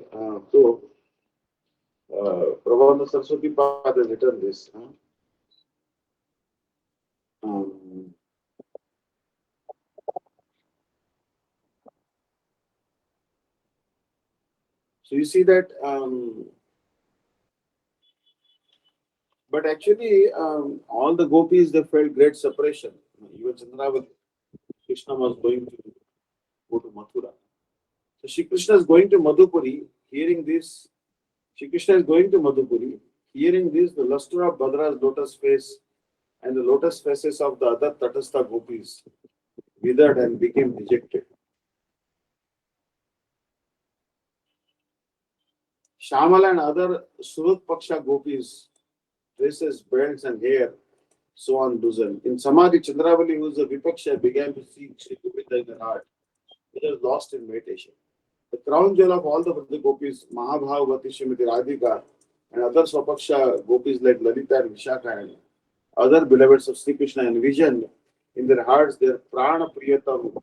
Prabhupada Saraswati Pad has written this. Um, so you see that, but actually, all the gopis they felt great separation. Even Chandravali, Krishna was going to go to Mathura. So Shri Krishna is going to Madhupuri. Hearing this, Shri Krishna is going to Madhupuri. Hearing this, the luster of Bhadra's lotus face and the lotus faces of the other Tatastha gopis withered and became dejected. Shamala and other Surut Paksha gopis, dresses, belts, and hair, so on loosened. In Samadhi, Chandravali, who is a Vipaksha, began to see Shri Govinda in her heart. It was lost in meditation. The crown jewel of all the gopis, Mahabhavati, Srimati Radhika, and other Swapaksha gopis like Lalita and Vishaka and other beloveds of Sri Krishna envisioned in their hearts their prana priyatam,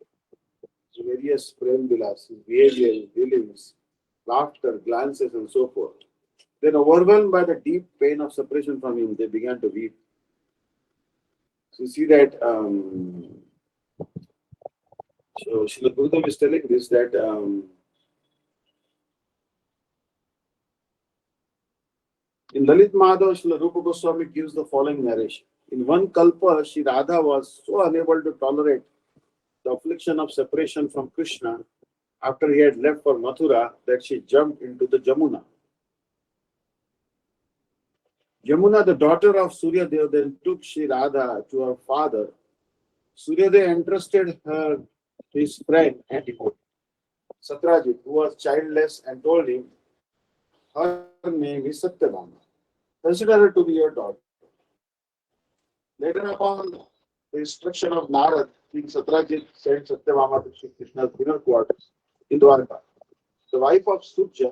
various prem vilas, his behavior, his dealings, laughter, glances, and so forth. Then, overwhelmed by the deep pain of separation from him, they began to weep. So you see that. So Srila Gurudev is telling this that in Lalit Madhav, Srila Rupa Goswami gives the following narration. In one kalpa, Sri Radha was so unable to tolerate the affliction of separation from Krishna after he had left for Mathura that she jumped into the Jamuna. Yamuna, the daughter of Surya Dev, then took Sri Radha to her father. Surya Dev entrusted her to his friend and devotee, Satrajit, who was childless, and told him, her name is Satyabhama. Consider her to be your daughter. Later upon the instruction of Narad, King Satrajit sent Satyabhama to Sri Krishna's dinner quarters in Dwarka. The wife of Surya,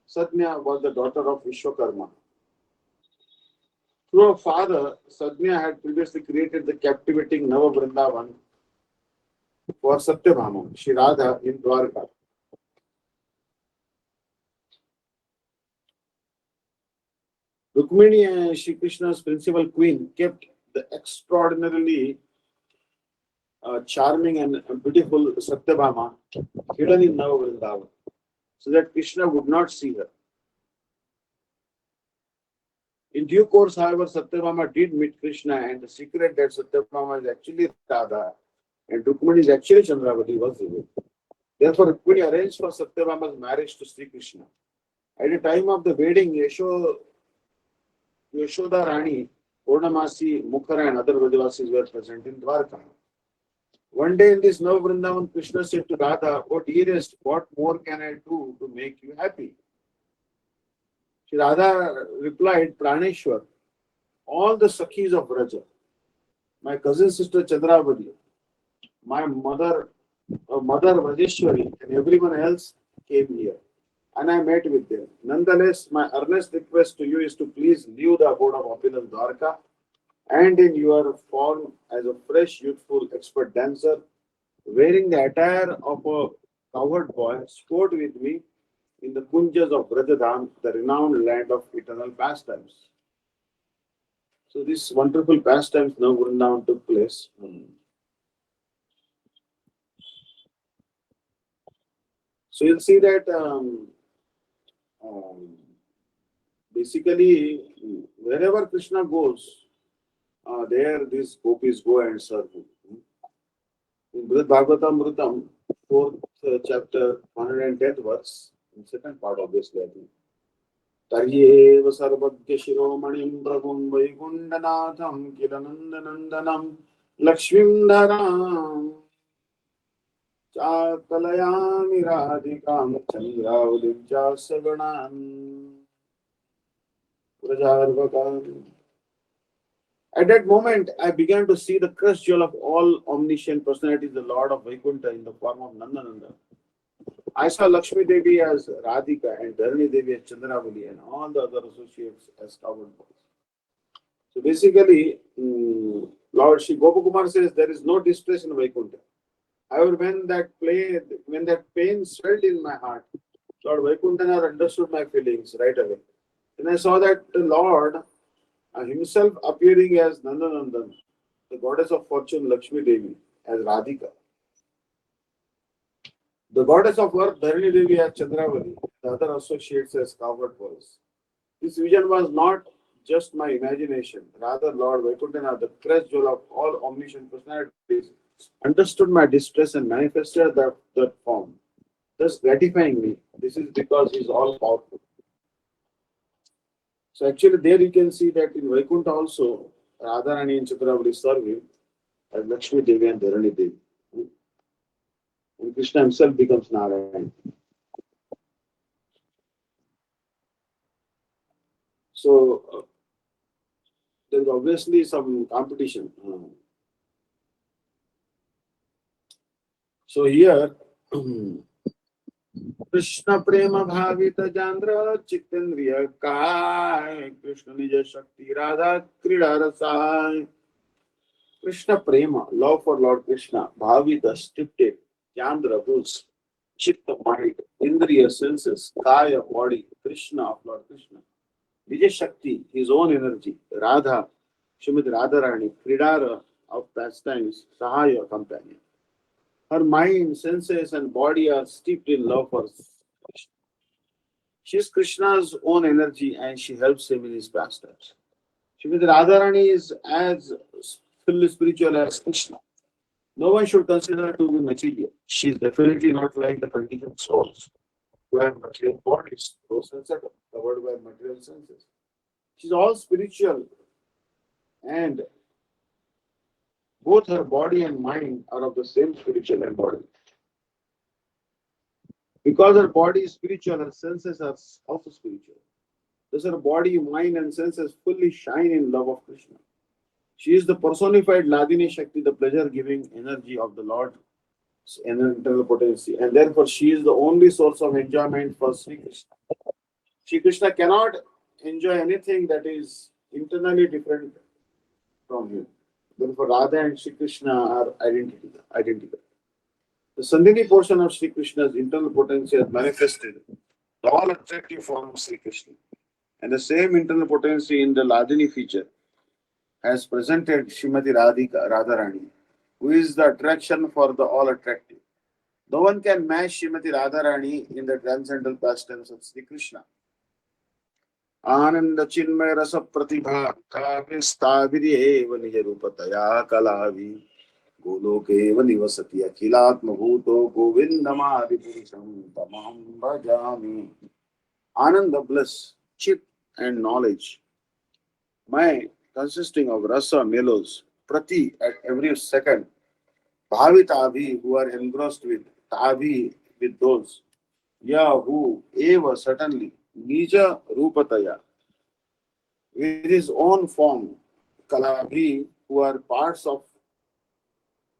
Sadhnya, was the daughter of Vishwakarma. Through her father, Sadhnya had previously created the captivating Nava Vrindavan for Satyabhama, Shri Radha in Dwarka. Rukmini, Shri Krishna's principal queen, kept the extraordinarily charming and beautiful Satyabhama hidden in Nava Vrindavan so that Krishna would not see her. In due course, however, Satyabhama did meet Krishna, and the secret that Satyabhama is actually Radha and Rukmini is actually Chandravati was revealed. Therefore, Rukmini arranged for Satyabhama's marriage to Sri Krishna. At the time of the wedding, Yashoda Rani, Purnamasi, Mukhara, and other Vrajavasis were present in Dwarka. One day in this Nava Vrindavan, Krishna said to Radha, "Oh dearest, what more can I do to make you happy?" Shri Radha replied, "Praneshwar, all the Sakhis of Vraja, my cousin sister Chandravati, my mother Vrajeshwari, and everyone else came here, and I met with them. Nonetheless, my earnest request to you is to please leave the abode of opulence Dwarka, and in your form as a fresh, youthful, expert dancer, wearing the attire of a cowherd boy, sport with me in the Kunjas of Vrajadham, the renowned land of eternal pastimes." So this wonderful pastimes now Vrindavan took place. So you'll see that um, basically wherever Krishna goes, there these gopis go and serve him. In Brihad Bhagavatamritam, 4th chapter, 110th verse, in second part obviously I think. Taryev sarvagya shiromanim prabhum vaikundanatham kiranandanandanam lakshmim dharam Chakalayami radhikam chandravadibja saganan prajarvakam. At that moment, I began to see the crest jewel of all omniscient personalities, the Lord of Vaikuntha in the form of Nandananda. I saw Lakshmi Devi as Radhika and Dharani Devi as Chandravali and all the other associates as covered boys. So basically, Lord Shri Gopakumar says there is no distress in Vaikuntha. However, when that pain swelled in my heart, Lord Vaikuntha understood my feelings right away. And I saw that the Lord himself appearing as Nandanandan, the goddess of fortune Lakshmi Devi as Radhika, the goddess of work Dharani Devi as Chandravali, the other associates as cowherd boys. This vision was not just my imagination. Rather, Lord Vaikuntha, the crest jewel of all omniscient personalities, understood my distress and manifested that form, thus gratifying me. This is because he is all powerful. So actually there you can see that in Vaikuntha also, Radharani and Chandravali serve him as Lakshmi Devi and Dharani Devi. And Krishna himself becomes Narayan. So there is obviously some competition. So here, Krishna Prema Bhavita Jandra Chitendriya Kai Krishna Nija Shakti Radha Krida Rasai. Krishna Prema, love for Lord Krishna, Bhavita, scripted, Chandra, rules, Chitta, mind, Indriya, senses, Kaya, body, Krishna of Lord Krishna. Vijay Shakti, his own energy. Radha, Srimati Radharani, Kridara of pastimes, Sahaya, companion. Her mind, senses, and body are steeped in love for Krishna. She is Krishna's own energy and she helps him in his pastimes. Srimati Radharani is as fully spiritual as Krishna. No one should consider her to be material. She is definitely not like the contingent souls who have material bodies, those sensitive, covered by material senses. She's all spiritual, and both her body and mind are of the same spiritual embodiment. Because her body is spiritual, her senses are also spiritual. Thus, her body, mind, and senses fully shine in love of Krishna. She is the personified Ladini Shakti, the pleasure giving energy of the Lord's internal potency, and therefore she is the only source of enjoyment for Sri Krishna. Sri Krishna cannot enjoy anything that is internally different from him. Therefore, Radha and Sri Krishna are identical. The Sandhini portion of Sri Krishna's internal potency has manifested the all attractive form of Sri Krishna. And the same internal potency in the Ladini feature has presented Srimati Radhika Radharani, who is the attraction for the all attractive. No one can match Srimati Radharani in the transcendental pastimes of Sri Krishna. आनंद चिन्मय रस प्रतिभा काव्यस्ताभिरेव निज रूपतया कलाभि गोलोकेव निवसति अखिलात्मभूतो गोविन्दमादिपुरुषं तमहं भजामि. Anand, the bliss, chit and knowledge, my consisting of rasa, mellows, prati at every second, bhavita who are engrossed with, tavi with those, ya who, eva certainly, nija rupataya with his own form, kalabhi who are parts of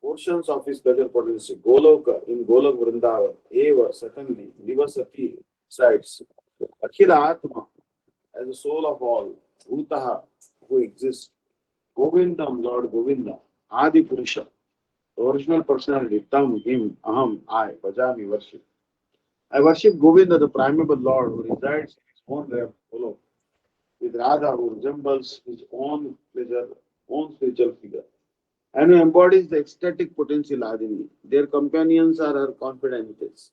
portions of his pleasure potency, goloka in golok vrindavan, eva certainly, nivasati sides, akhila atma as the soul of all, bhutaha who exists, govindam Lord Govinda, adi purusha the original personality, tam him, aham I, bhajami worship. I worship Govinda, the primeval Lord who resides in his own realm, Golok, with Radha who resembles his own pleasure, own spiritual figure, and who embodies the ecstatic potential Adini. Their companions are her confidants,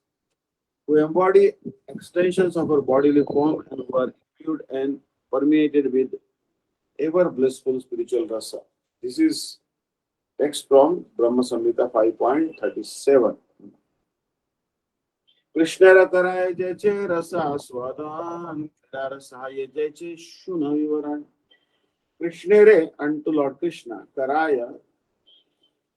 who embody extensions of her bodily form and who are imbued and permeated with ever blissful spiritual rasa. This is text from Brahma Samhita 5.37. कृष्णर कराय जयचे रसा स्वादान रसाय जयचे शुन विवरण. Krishnere unto Lord Krishna, Karaya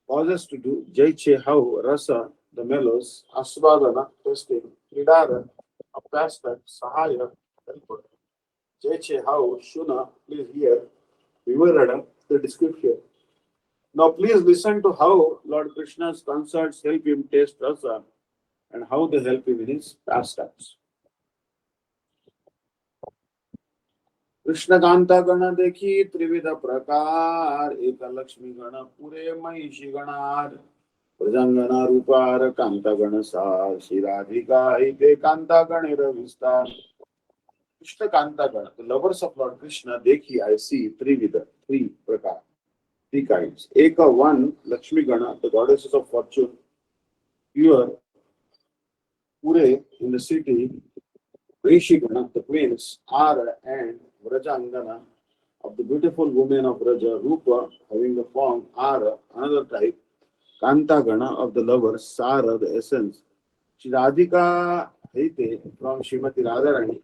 causes to do, Jaiche how, Rasa, the mellows, Asvadana, tasting, Kridara, a pastime, Sahaya, helper, Jaiche how, Shuna, please hear, Vivarada, the description. Now please listen to how Lord Krishna's concerts help him taste Rasa and how they help him in his pastimes. Krishna Kanta गण देखी त्रिविध प्रकार एक लक्ष्मी गण पुरे महिषी गणार प्रजंगना रूपार कांता गण सार श्री राधिका इते कांता गणेर विस्तार. कृष्ण कांता गण, the lovers of Lord Krishna, देखी I see त्रिविध, three प्रकार, three kinds. Eka one, Lakshmi Gana, the goddesses of fortune, pure, Pure in the city, Rishigana, the queens, Ara and Vrajangana of the beautiful women of Raja, Rupa having the form, Ara, another type, Kantagana of the lovers, Sara, the essence, Shri Radhika Haite from Srimati Radharani,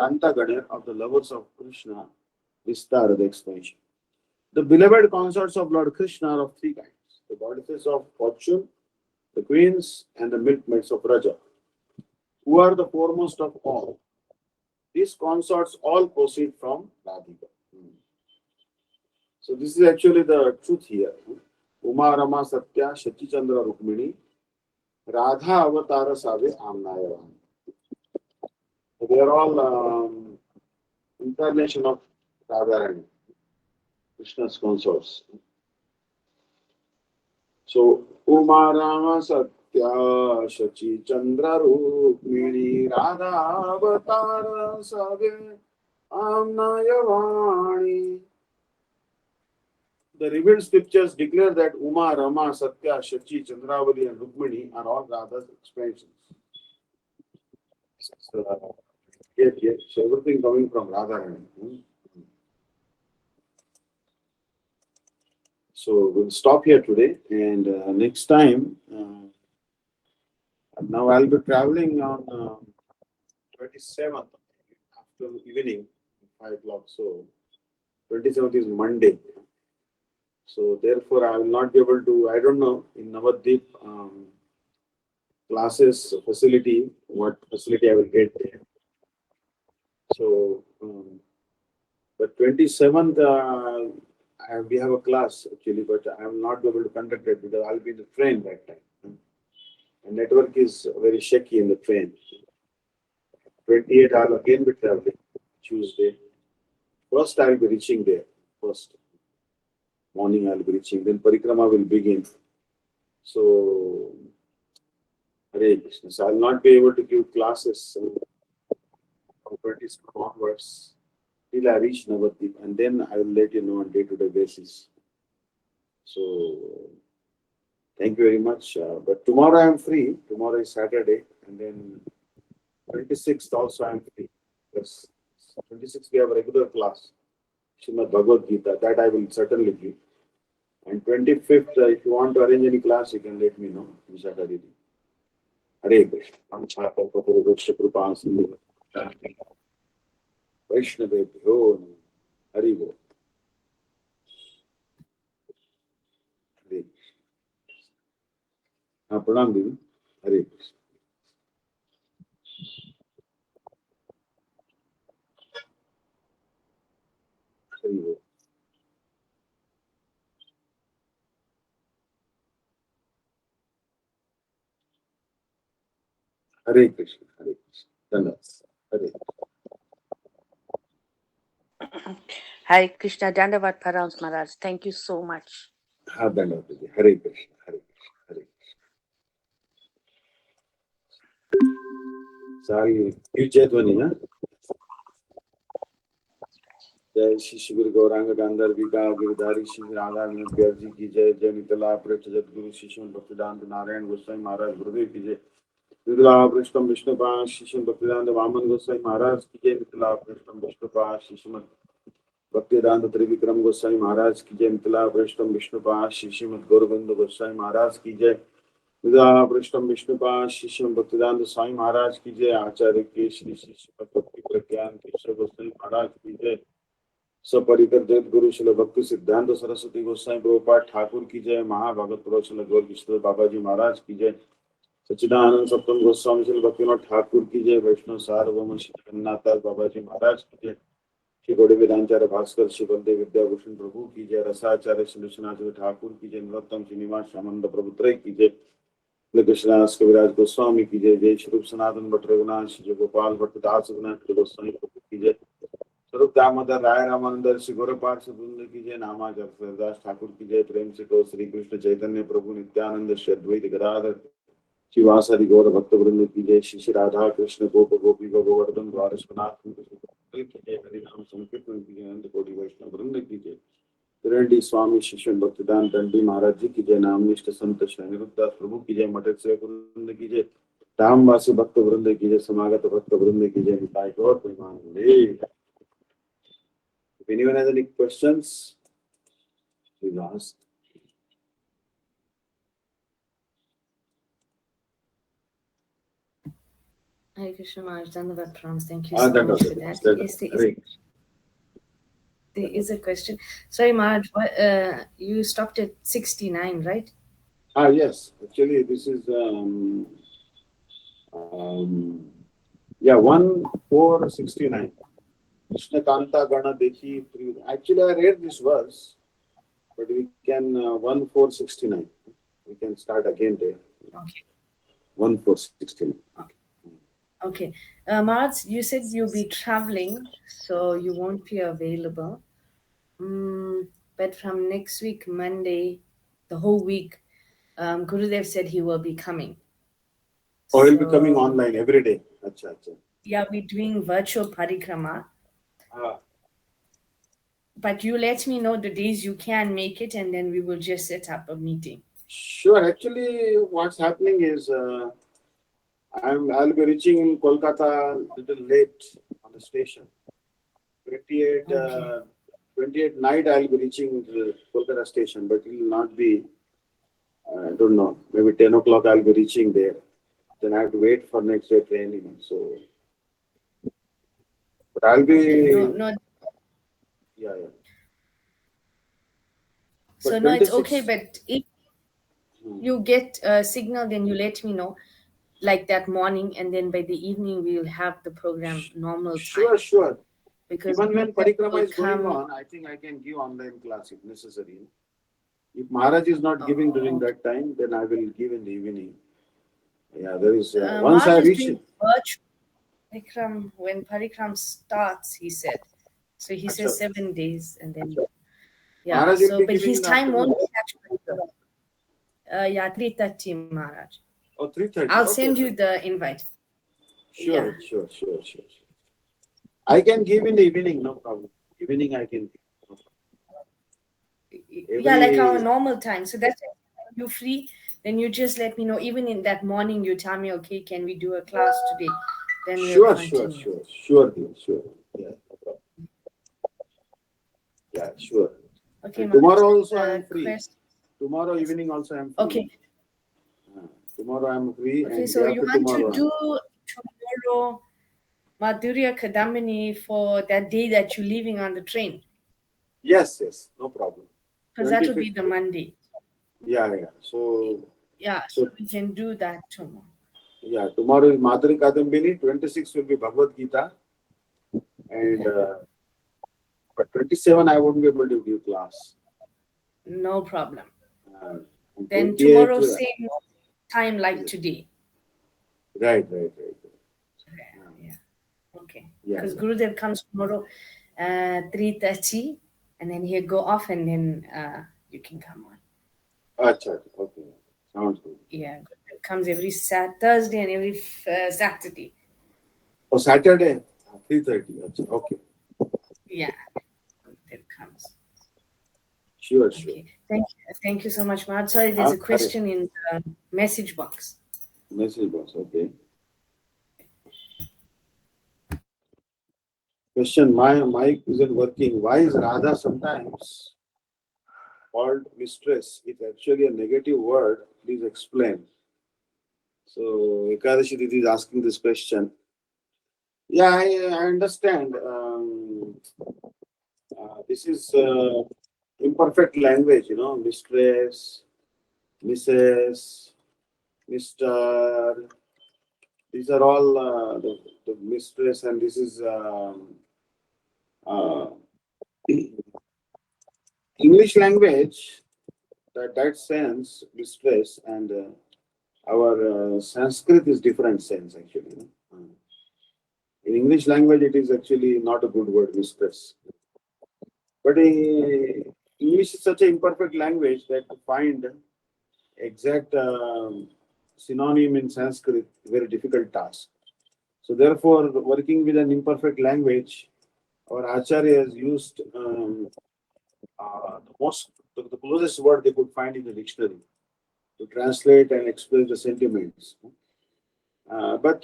Kantagana of the lovers of Krishna, Vistara, the expansion. The beloved consorts of Lord Krishna are of three kinds: the goddesses of fortune, the queens, and the milkmaids of Raja, who are the foremost of all. These consorts all proceed from Radhika. So this is actually the truth here. Uma Rama Satya Shachi Chandra Rukmini Radha Avatara Save Amnayavan. They are all incarnation of Radharani, Krishna's consorts. So Uma Rama Satya Shachi Chandra Rukmini Radha Avatara Save Amnayavani. The revealed scriptures declare that Uma, Rama, Satya, Shachi, Chandravali, and Rukmini are all Radha's expansions. So, yes, so everything coming from Radha. So we'll stop here today, and next time. Now I'll be traveling on 27th after evening, 5 o'clock. So 27th is Monday. So therefore, I will not be able to. I don't know in Navadvip classes facility what facility I will get there. So, but 27th we have a class actually, but I will not be able to conduct it because I'll be in the train that time. And network is very shaky in the train. 28th I'll again be traveling Tuesday. First I'll be reaching there. First morning I'll be reaching. Then parikrama will begin. So Hare Krishna. So I'll not be able to give classes from 26 onwards till I reach Navadvip, and then I will let you know on day-to-day basis. So thank you very much. But tomorrow I am free. Tomorrow is Saturday, and then 26th also I am free. Yes, 26th we have a regular class, Srimad Bhagavad Gita. That I will certainly give. And 25th, if you want to arrange any class, you can let me know. Vishaka Didi. Hare Krishna. Amchapapapurusha Kripa Sindhu. Vaishnavebhyo Namo. Hari Bol. Hare Krishna. Pranam Didi. Hare Krishna. Hari Bol. Hare Krishna. Hare Krishna. Dhanavad. Hare Hare Krishna Dandavat Params Maharaj. Thank you so much. Dhanavad Didi. Hare Krishna. Hare Krishna. Hare Krishna. Sal Yujadvani, huh? जय श्री शिविर गौरांग गांधर विका गिरधारी श्री राधा विनोद जी की जय जय मिथिला पृष्ठ जगदगुरु शिशु भक्तिदांत नारायण गोस्वामी महाराज गुरुदेव की जय मिथिला पृष्ठम विष्णुपाद शिशु भक्तिदांत वामन गोस्वामी महाराज की जय मिथिला पृष्ठम विष्णुपाद शिशुमत भक्तिदांत त्रिविक्रम गोस्वामी महाराज की जय मिथिला पृष्ठम विष्णुपाद शिशुमत गौरबंद गोस्वामी महाराज की जय मिथिला पृष्ठम विष्णुपाद शिशु भक्तिदांत स्वामी महाराज की जय आचार्य के श्री शिशुमत भक्ति प्रज्ञान केशव गोस्वामी महाराज की जय सपरिकर जगत गुरु शिल भक्ति सिद्धांत सरस्वती गोस्वामी प्रभुपाद ठाकुर की जय महाभागत प्रोशल गौर किशोर बाबा जी महाराज की जय सच्चिदानंद सप्तम गोस्वामी शिल भक्तिनाथ ठाकुर की जय वैष्णव सार्वभौम श्री जगन्नाथ बाबा जी महाराज की जय श्री गौड़ी वेदांचार्य भास्कर श्री बलदेव विद्याभूषण प्रभु की जय रसाचार्य श्री विश्वनाथ ठाकुर की जय नरोत्तम श्रीनिवास श्यामंद प्रभु त्रय की जय कृष्णदास कविराज गोस्वामी की जय जय श्री सनातन भट्ट रघुनाथ श्री गोपाल भट्ट दास रघुनाथ गोस्वामी प्रभु की जय स्वरूप दामोदर राय रामानंदर श्री गौरपाठ से वृंद की जय नामाचार सरदास ठाकुर की जय प्रेम से कहो श्री कृष्ण चैतन्य प्रभु नित्यानंद श्री अद्वैत गदाधर श्रीवासादि गौर भक्त वृंद की जय श्री राधा कृष्ण गोप गोपी गोवर्धन द्वारस्वनाथ की जय हरिनाम संकीर्तन की जय अनंत कोटि वैष्णव वृंद की जय किरणी स्वामी शिष्य भक्तिदान दंडी महाराज जी की जय नामनिष्ठ संत श्री अनिरुद्धदास प्रभु की जय मठक सेवक वृंद की जय रामवासी भक्त वृंद की जय समागत भक्त वृंद की जय निताय गौर प्रेमानंदे। If anyone has any questions, please ask. Hare Krishna Maharaj, Dandavat Params. Thank you so much for that. Yes, there is a question. Sorry, Maharaj, you stopped at 69, right? Yes. Actually, this is yeah, 1469. Krishna Kanta Gana Dekhi. Actually, I read this verse, but we can 1469. We can start again there. Okay. 1469. Okay. Maharaj, you said you'll be traveling, so you won't be available. But from next week, Monday, the whole week, Gurudev said he will be coming. He'll be coming online every day. Achha, achha. Yeah, we're doing virtual parikrama. Uh, But you let me know the days you can make it, and then we will just set up a meeting. sure. Actually, what's happening is I'll be reaching in Kolkata little late on the station. 28, Okay. 28 night I'll be reaching the Kolkata station, but it will not be. I don't know. Maybe 10 o'clock I'll be reaching there. Then I have to wait for next day training. So, but I'll Okay. No, be. no. Yeah, yeah. So But no, it's okay. 26. But if Hmm. you get a signal, then you let me know, like that morning, and then by the evening we'll have the program normal time, Sure, sure. because Even when Gurudev parikrama will is going come. on, I think I can give online class if necessary. If Maharaj is not giving during Oh, that time, then I will give in the evening. Yeah, there is. Once Marge I is reach. doing virtual parikram when parikram starts. He said, so he Acha, says 7 days, and then yeah. Maharaj will So, be but giving his in the time afternoon. won't catch. Yeah, 3:30, Maharaj. Oh, 3:30. I'll Okay, send you then. the invite. Yeah. Sure, sure, sure, sure, sure. I can give in the evening, no problem. Evening I can give. Yeah, like our Every. normal time. So that's it. You free, then you just let me know. Even in that morning, you tell me, okay, can we do a class today? Then we'll Sure, sure, continue. sure, sure, dear, sure. Yeah, no problem. Yeah, sure. Okay, And Maharaj. tomorrow also I am The free. quest. Tomorrow evening also I am free. Okay. Uh, Tomorrow I am free, Okay. and day So you after want to tomorrow. do tomorrow Madhurya Kadamini for that day that you're leaving on the train? Yes, yes, no problem. Because that will be 25th. the Monday. Yeah, yeah. So, Yeah. So so we can do that tomorrow. yeah, tomorrow is Madhuri Kadambini. 26 will be Bhagavad Gita, and but 27 I won't be able to give class. No problem. Uh, and Then 28, tomorrow, same time like yeah. today. Right. Uh, Yeah. Okay. yeah, Because yeah. Gurudev comes tomorrow 3:30, and then he'll go off, and then you can come on. Acha, okay. Sounds good. Yeah. Gurudev comes every Thursday and every Saturday. For Saturday, 3:30. Acha, okay. Yeah. Gurudev comes. Sure, sure. Okay. Thank you so much, Mahat. Sorry, there's Ah, a correct. question in the message box. Message box, okay. Question, my mic isn't working. Why is Radha sometimes called mistress? It's actually a negative word. Please explain. So, Ekadashi Didi is asking this question. Yeah, I understand. This is imperfect language, mistress, Mrs., Mr. These are all the mistress, and this is uh, English language. That sense, mistress, and our Sanskrit is different sense actually. In English language, it is actually not a good word, mistress. But English is such an imperfect language that to find exact synonym in Sanskrit very difficult task. So therefore, working with an imperfect language, our acharyas used the closest word they could find in the dictionary to translate and express the sentiments. But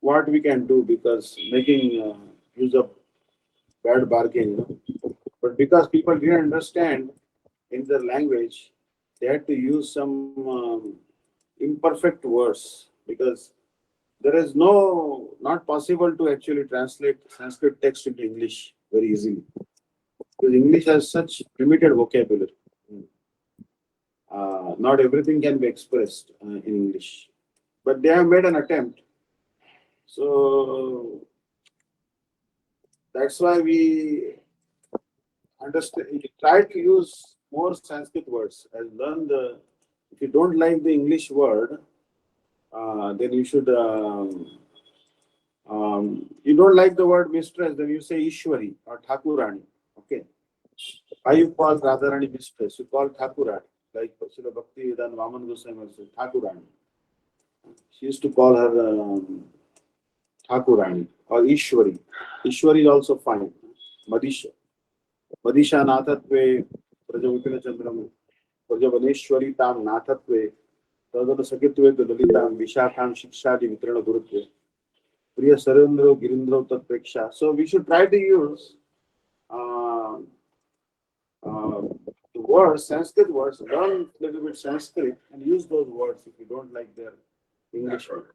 what we can do, because making use of bad bargain, but because people didn't understand in their language, they had to use some imperfect words, because there is not possible to actually translate Sanskrit text into English very easily, because English has such limited vocabulary. Not everything can be expressed in English, but they have made an attempt. So that's why we understand. Try to use more Sanskrit words and learn the. If you don't like the English word, then you should. You don't like the word mistress, then you say Ishwari or Thakurani. Okay. Why you call Radharani mistress? You call Thakurani. Like Srila Bhakti Vedanta Vaman Goswami said, Thakurani. She used to call her Thakurani or Ishwari. Ishwari is also fine. Madisha. Madisha Nathatve Prajavipina Chandram Prajavaneshwari Tam Nathatve Tadana Sakitve Lalitam Vishakam Shikshadi Vitrana Gurutve Priya Sarendro Girindro Tat Preksha. So we should try to use uh, uh, the words, Sanskrit words, learn a little bit Sanskrit and use those words if you don't like their English word.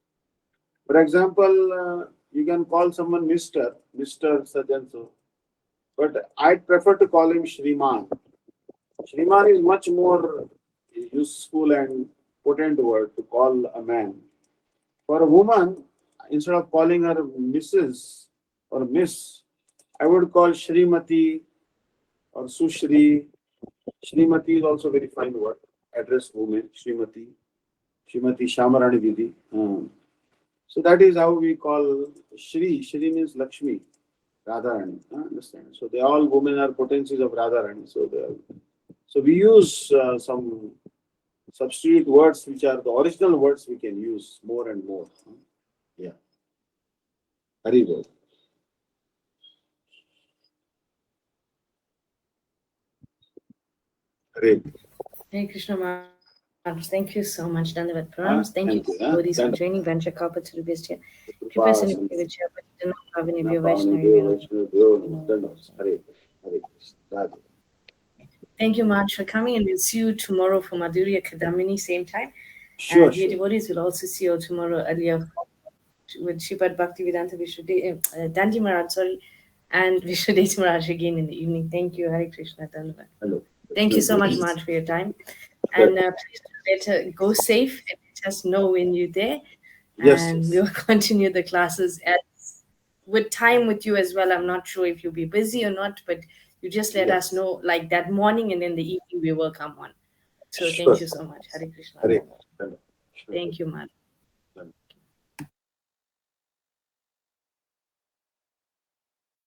For example, you can call someone Mr. such and so, but I prefer to call him Shriman. Shriman is much more useful and potent word to call a man. For a woman, instead of calling her Mrs. or Miss, I would call Shrimati or Sushri. Shrimati is also a very fine word. Address women, Shrimati. Shrimati Shamarani Didi. So that is how we call Shri. Shri means Lakshmi, Radharani. Understand? So they all women are potencies of Radharani. So we use some substitute words which are the original words we can use more and more. Yeah. Very good. Great. Hare Krishna Maharaj, thank you so much. Dandavat Pranams. Thank you, devotees, for Thank you. joining. Vancha Kapa Chirubhishya. Kripa Kripa Sindhu Sindhu Vichya Padina Pavani Na Vyo Pavani Vaishnavi Deva Vyo. Vaishnavi Deva Namo. Dandavat. Hare Krishna. Radhe. Thank you, Maharaj, for coming, and we'll see you tomorrow for Madhurya Kadamini, same time. Sure, And dear sure. devotees, we'll also see you tomorrow earlier with Shripad Bhakti Vedanta Danji Maharaj, sorry, and Vishwadesi Maharaj again in the evening. Thank you, Hare Krishna. Dhanavad. Hello. Thank you so much, Maharaj, for your time. And please go safe and let us know when you're there. Yes, And yes. we'll continue the classes with time with you as well. I'm not sure if you'll be busy or not, but you just let us Yes. know like that morning, and then the evening we will come on. So Sure. thank you so much. Hare Krishna. Hare Krishna. Sure. Thank you, Maharaj.